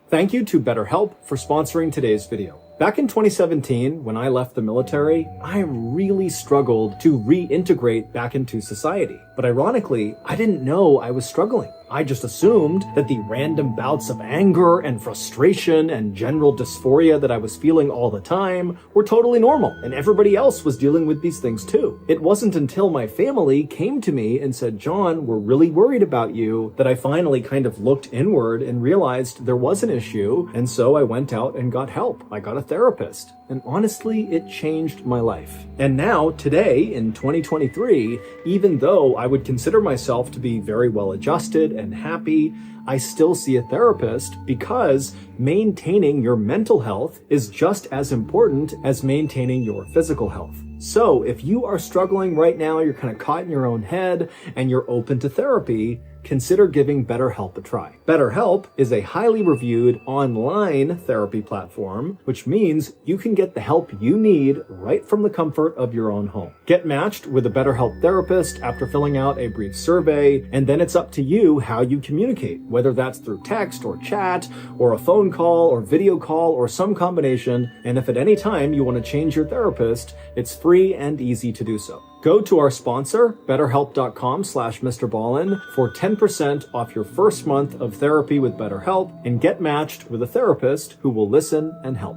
Thank you to BetterHelp for sponsoring today's video. Back in 2017, when I left the military, I really struggled to reintegrate back into society. But ironically, I didn't know I was struggling. I just assumed that the random bouts of anger and frustration and general dysphoria that I was feeling all the time were totally normal, and everybody else was dealing with these things too. It wasn't until my family came to me and said, "John, we're really worried about you," that I finally kind of looked inward and realized there was an issue, and so I went out and got help. I got a therapist. And honestly, it changed my life. And now, today, in 2023, even though I would consider myself to be very well adjusted and happy, I still see a therapist because maintaining your mental health is just as important as maintaining your physical health. So if you are struggling right now, you're kind of caught in your own head, and you're open to therapy, consider giving BetterHelp a try. BetterHelp is a highly reviewed online therapy platform, which means you can get the help you need right from the comfort of your own home. Get matched with a BetterHelp therapist after filling out a brief survey, and then it's up to you how you communicate, whether that's through text or chat or a phone call or video call or some combination. And if at any time you want to change your therapist, it's free and easy to do so. Go to our sponsor, betterhelp.com/MrBallen, for 10% off your first month of therapy with BetterHelp and get matched with a therapist who will listen and help.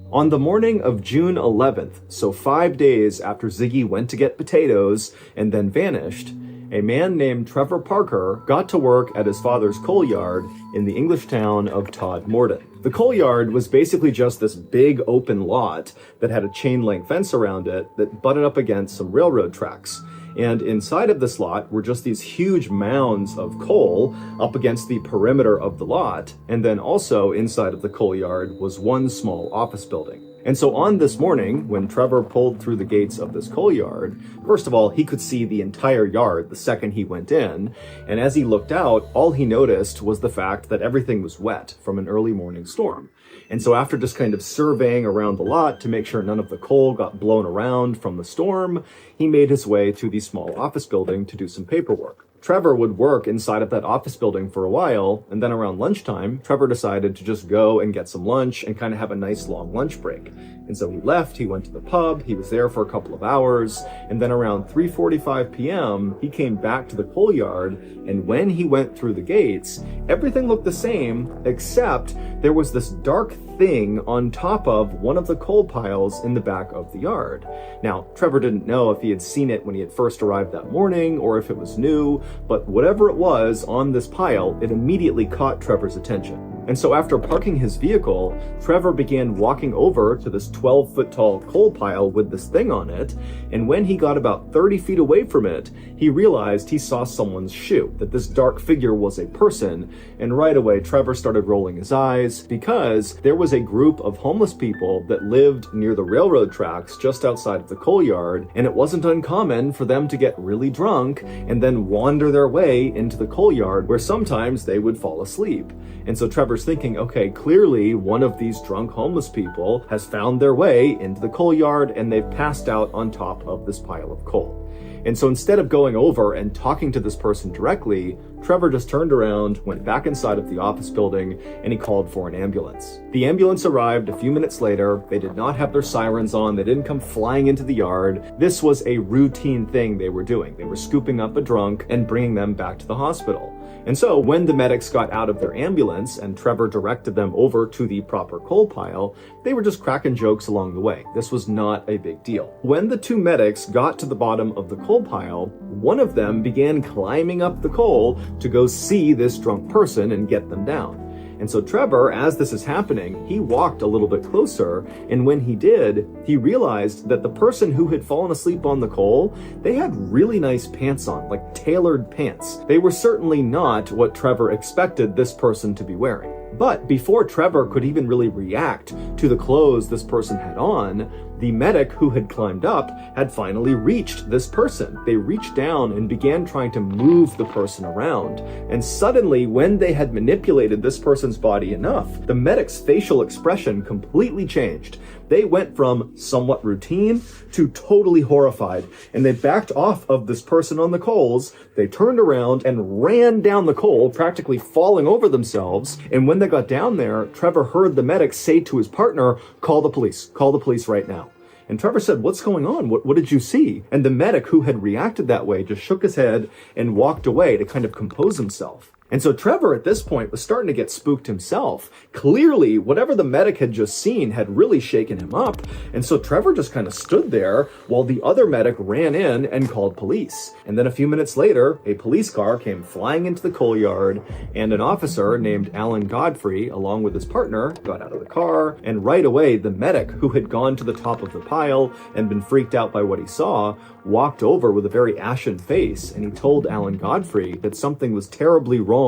On the morning of June 11th, so 5 days after Ziggy went to get potatoes and then vanished, a man named Trevor Parker got to work at his father's coal yard in the English town of Todmorden. The coal yard was basically just this big open lot that had a chain link fence around it that butted up against some railroad tracks. And inside of this lot were just these huge mounds of coal up against the perimeter of the lot. And then also inside of the coal yard was one small office building. And so on this morning, when Trevor pulled through the gates of this coal yard, first of all, he could see the entire yard the second he went in. And as he looked out, all he noticed was the fact that everything was wet from an early morning storm. And so after just kind of surveying around the lot to make sure none of the coal got blown around from the storm, he made his way to the small office building to do some paperwork. Trevor would work inside of that office building for a while, and then around lunchtime, Trevor decided to just go and get some lunch and kind of have a nice long lunch break. And so he left, he went to the pub, he was there for a couple of hours, and then around 3:45 p.m., he came back to the coal yard, and when he went through the gates, everything looked the same, except there was this dark thing on top of one of the coal piles in the back of the yard. Now, Trevor didn't know if he had seen it when he had first arrived that morning, or if it was new, but whatever it was on this pile, it immediately caught Trevor's attention. And so after parking his vehicle, Trevor began walking over to this 12-foot tall coal pile with this thing on it, and when he got about 30 feet away from it, he realized he saw someone's shoe, that this dark figure was a person, and right away Trevor started rolling his eyes because there was a group of homeless people that lived near the railroad tracks just outside of the coal yard, and it wasn't uncommon for them to get really drunk and then wander their way into the coal yard where sometimes they would fall asleep. And so Trevor's thinking, okay, clearly one of these drunk homeless people has found their way into the coal yard and they've passed out on top of this pile of coal. And so instead of going over and talking to this person directly, Trevor just turned around, went back inside of the office building, and he called for an ambulance. The ambulance arrived a few minutes later. They did not have their sirens on. They didn't come flying into the yard. This was a routine thing they were doing. They were scooping up a drunk and bringing them back to the hospital. And so when the medics got out of their ambulance and Trevor directed them over to the proper coal pile, they were just cracking jokes along the way. This was not a big deal. When the two medics got to the bottom of the coal pile, one of them began climbing up the coal to go see this drunk person and get them down. And so Trevor, as this is happening, he walked a little bit closer, and when he did, he realized that the person who had fallen asleep on the coal, they had really nice pants on, like tailored pants. They were certainly not what Trevor expected this person to be wearing. But before Trevor could even really react to the clothes this person had on, the medic who had climbed up had finally reached this person. They reached down and began trying to move the person around. And suddenly, when they had manipulated this person's body enough, the medic's facial expression completely changed. They went from somewhat routine to totally horrified, and they backed off of this person on the coals. They turned around and ran down the coal, practically falling over themselves. And when they got down there, Trevor heard the medic say to his partner, call the police right now. And Trevor said, what's going on? What did you see? And the medic who had reacted that way just shook his head and walked away to kind of compose himself. And so Trevor at this point was starting to get spooked himself. Clearly, whatever the medic had just seen had really shaken him up. And so Trevor just kind of stood there while the other medic ran in and called police. And then a few minutes later, a police car came flying into the coal yard, and an officer named Alan Godfrey, along with his partner, got out of the car. And right away, the medic who had gone to the top of the pile and been freaked out by what he saw, walked over with a very ashen face, and he told Alan Godfrey that something was terribly wrong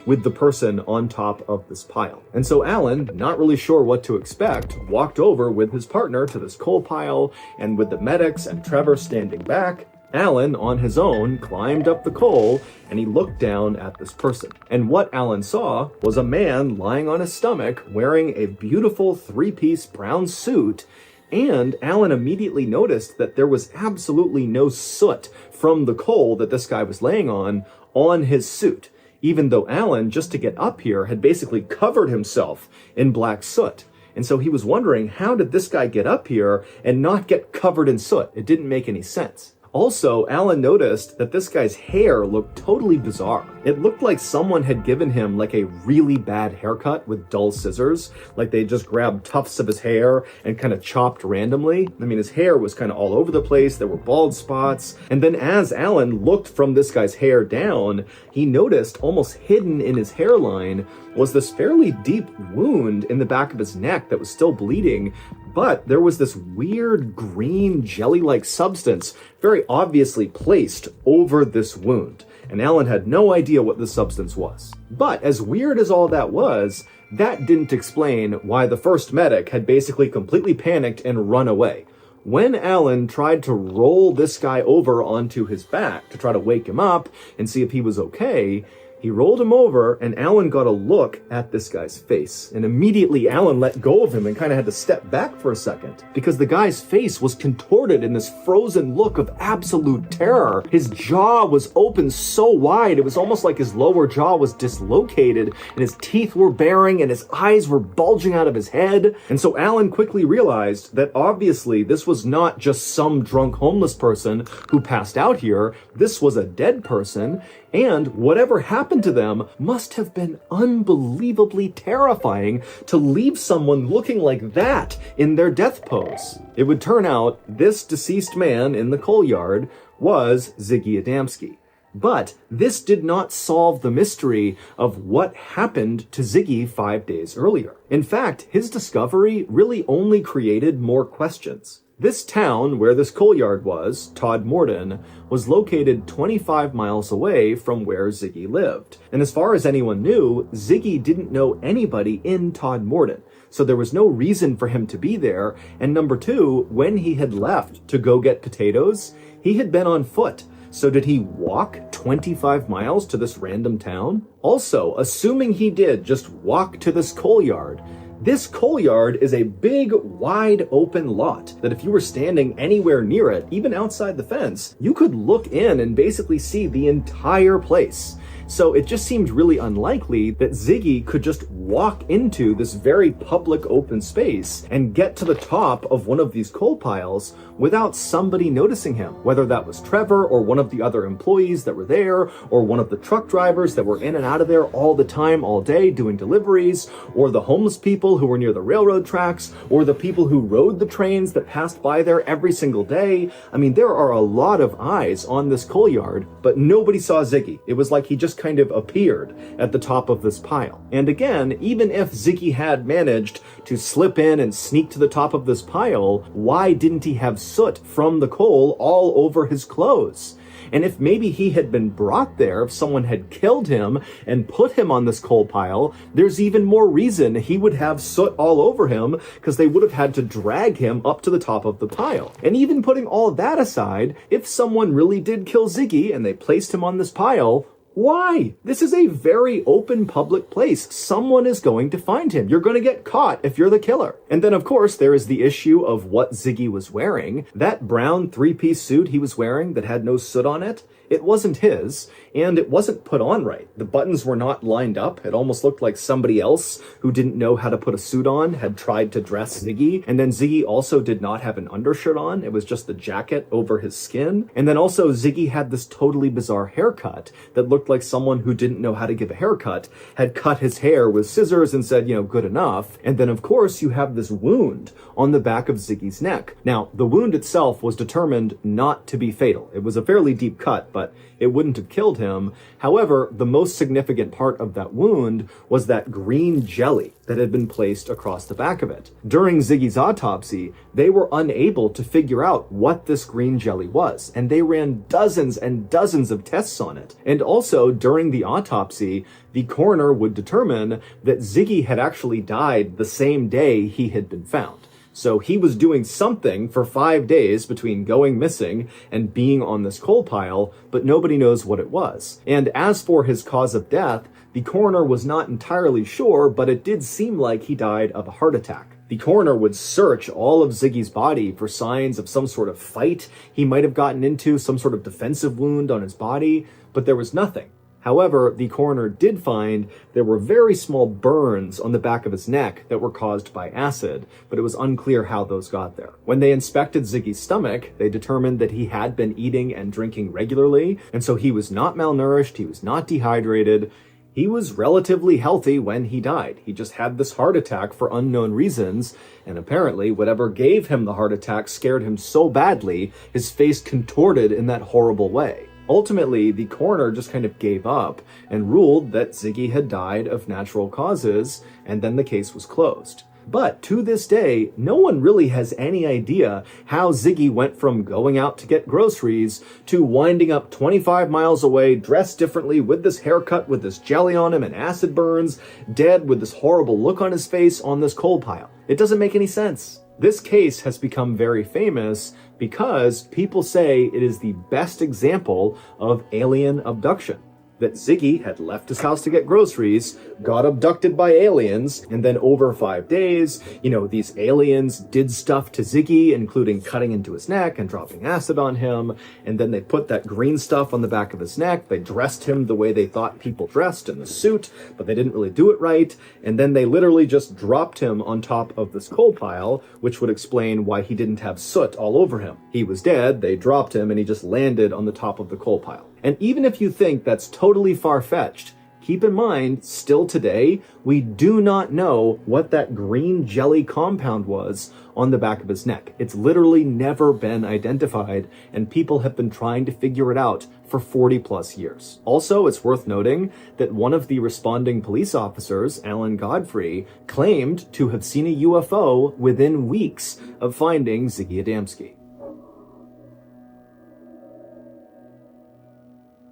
with the person on top of this pile. And so Alan, not really sure what to expect, walked over with his partner to this coal pile, and with the medics and Trevor standing back, Alan, on his own, climbed up the coal, and he looked down at this person. And what Alan saw was a man lying on his stomach wearing a beautiful three-piece brown suit. And Alan immediately noticed that there was absolutely no soot from the coal that this guy was laying on his suit, even though Alan, just to get up here, had basically covered himself in black soot. And so he was wondering, how did this guy get up here and not get covered in soot? It didn't make any sense. Also, Alan noticed that this guy's hair looked totally bizarre. It looked like someone had given him like a really bad haircut with dull scissors. Like they just grabbed tufts of his hair and kind of chopped randomly. I mean, his hair was kind of all over the place. There were bald spots. And then as Alan looked from this guy's hair down, he noticed almost hidden in his hairline was this fairly deep wound in the back of his neck that was still bleeding. But there was this weird green jelly-like substance very obviously placed over this wound. And Alan had no idea what the substance was. But as weird as all that was, that didn't explain why the first medic had basically completely panicked and run away. When Alan tried to roll this guy over onto his back to try to wake him up and see if he was okay, he rolled him over, and Alan got a look at this guy's face. And immediately Alan let go of him and kind of had to step back for a second because the guy's face was contorted in this frozen look of absolute terror. His jaw was open so wide, it was almost like his lower jaw was dislocated, and his teeth were baring and his eyes were bulging out of his head. And so Alan quickly realized that obviously this was not just some drunk homeless person who passed out here. This was a dead person, and whatever happened to them must have been unbelievably terrifying to leave someone looking like that in their death pose. It would turn out this deceased man in the coal yard was Ziggy Adamski. But this did not solve the mystery of what happened to Ziggy 5 days earlier. In fact, his discovery really only created more questions. This town where this coal yard was, Todmorden, was located 25 miles away from where Ziggy lived. And as far as anyone knew, Ziggy didn't know anybody in Todmorden. So there was no reason for him to be there. And number two, when he had left to go get potatoes, he had been on foot. So did he walk 25 miles to this random town? Also, assuming he did just walk to this coal yard, This coal yard is a big, wide open lot that if you were standing anywhere near it, even outside the fence, you could look in and basically see the entire place. So it just seemed really unlikely that Ziggy could just walk into this very public open space and get to the top of one of these coal piles without somebody noticing him, whether that was Trevor or one of the other employees that were there, or one of the truck drivers that were in and out of there all the time, all day, doing deliveries, or the homeless people who were near the railroad tracks, or the people who rode the trains that passed by there every single day. I mean, there are a lot of eyes on this coal yard, but nobody saw Ziggy. It was like he just kind of appeared at the top of this pile. And again, even if Ziggy had managed to slip in and sneak to the top of this pile, why didn't he have soot from the coal all over his clothes? And if maybe he had been brought there, if someone had killed him and put him on this coal pile, there's even more reason he would have soot all over him, because they would have had to drag him up to the top of the pile. And even putting all that aside, if someone really did kill Ziggy and they placed him on this pile, why? This is a very open public place. Someone is going to find him. You're going to get caught if you're the killer. And then, of course, there is the issue of what Ziggy was wearing. That brown three-piece suit he was wearing that had no soot on it, it wasn't his, and it wasn't put on right. The buttons were not lined up. It almost looked like somebody else who didn't know how to put a suit on had tried to dress Ziggy. And then Ziggy also did not have an undershirt on. It was just the jacket over his skin. And then also Ziggy had this totally bizarre haircut that looked like someone who didn't know how to give a haircut had cut his hair with scissors and said, good enough. And then, of course, you have this wound on the back of Ziggy's neck. Now, the wound itself was determined not to be fatal. It was a fairly deep cut, but it wouldn't have killed him. However, the most significant part of that wound was that green jelly that had been placed across the back of it. During Ziggy's autopsy, they were unable to figure out what this green jelly was, and they ran dozens and dozens of tests on it. And also, during the autopsy, the coroner would determine that Ziggy had actually died the same day he had been found. So he was doing something for 5 days between going missing and being on this coal pile, but nobody knows what it was. And as for his cause of death, the coroner was not entirely sure, but it did seem like he died of a heart attack. The coroner would search all of Ziggy's body for signs of some sort of fight he might have gotten into, some sort of defensive wound on his body, but there was nothing. However, the coroner did find there were very small burns on the back of his neck that were caused by acid, but it was unclear how those got there. When they inspected Ziggy's stomach, they determined that he had been eating and drinking regularly, and so he was not malnourished, he was not dehydrated. He was relatively healthy when he died. He just had this heart attack for unknown reasons, and apparently whatever gave him the heart attack scared him so badly, his face contorted in that horrible way. Ultimately, the coroner just kind of gave up and ruled that Ziggy had died of natural causes, and then the case was closed. But to this day, no one really has any idea how Ziggy went from going out to get groceries to winding up 25 miles away, dressed differently, with this haircut, with this jelly on him and acid burns, dead with this horrible look on his face on this coal pile. It doesn't make any sense. This case has become very famous because people say it is the best example of alien abduction. That Ziggy had left his house to get groceries, got abducted by aliens, and then over 5 days, these aliens did stuff to Ziggy, including cutting into his neck and dropping acid on him, and then they put that green stuff on the back of his neck. They dressed him the way they thought people dressed, in the suit, but they didn't really do it right, and then they literally just dropped him on top of this coal pile, which would explain why he didn't have soot all over him. He was dead, they dropped him, and he just landed on the top of the coal pile. And even if you think that's totally far-fetched, keep in mind, still today, we do not know what that green jelly compound was on the back of his neck. It's literally never been identified, and people have been trying to figure it out for 40 plus years. Also, it's worth noting that one of the responding police officers, Alan Godfrey, claimed to have seen a UFO within weeks of finding Ziggy Adamski.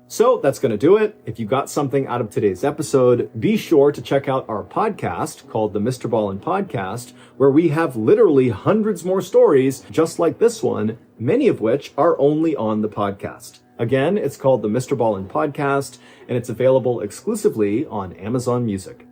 So that's going to do it. If you got something out of today's episode, be sure to check out our podcast called the MrBallen's Podcast, where we have literally hundreds more stories just like this one, many of which are only on the podcast. Again, it's called the MrBallen's Podcast, and it's available exclusively on Amazon Music.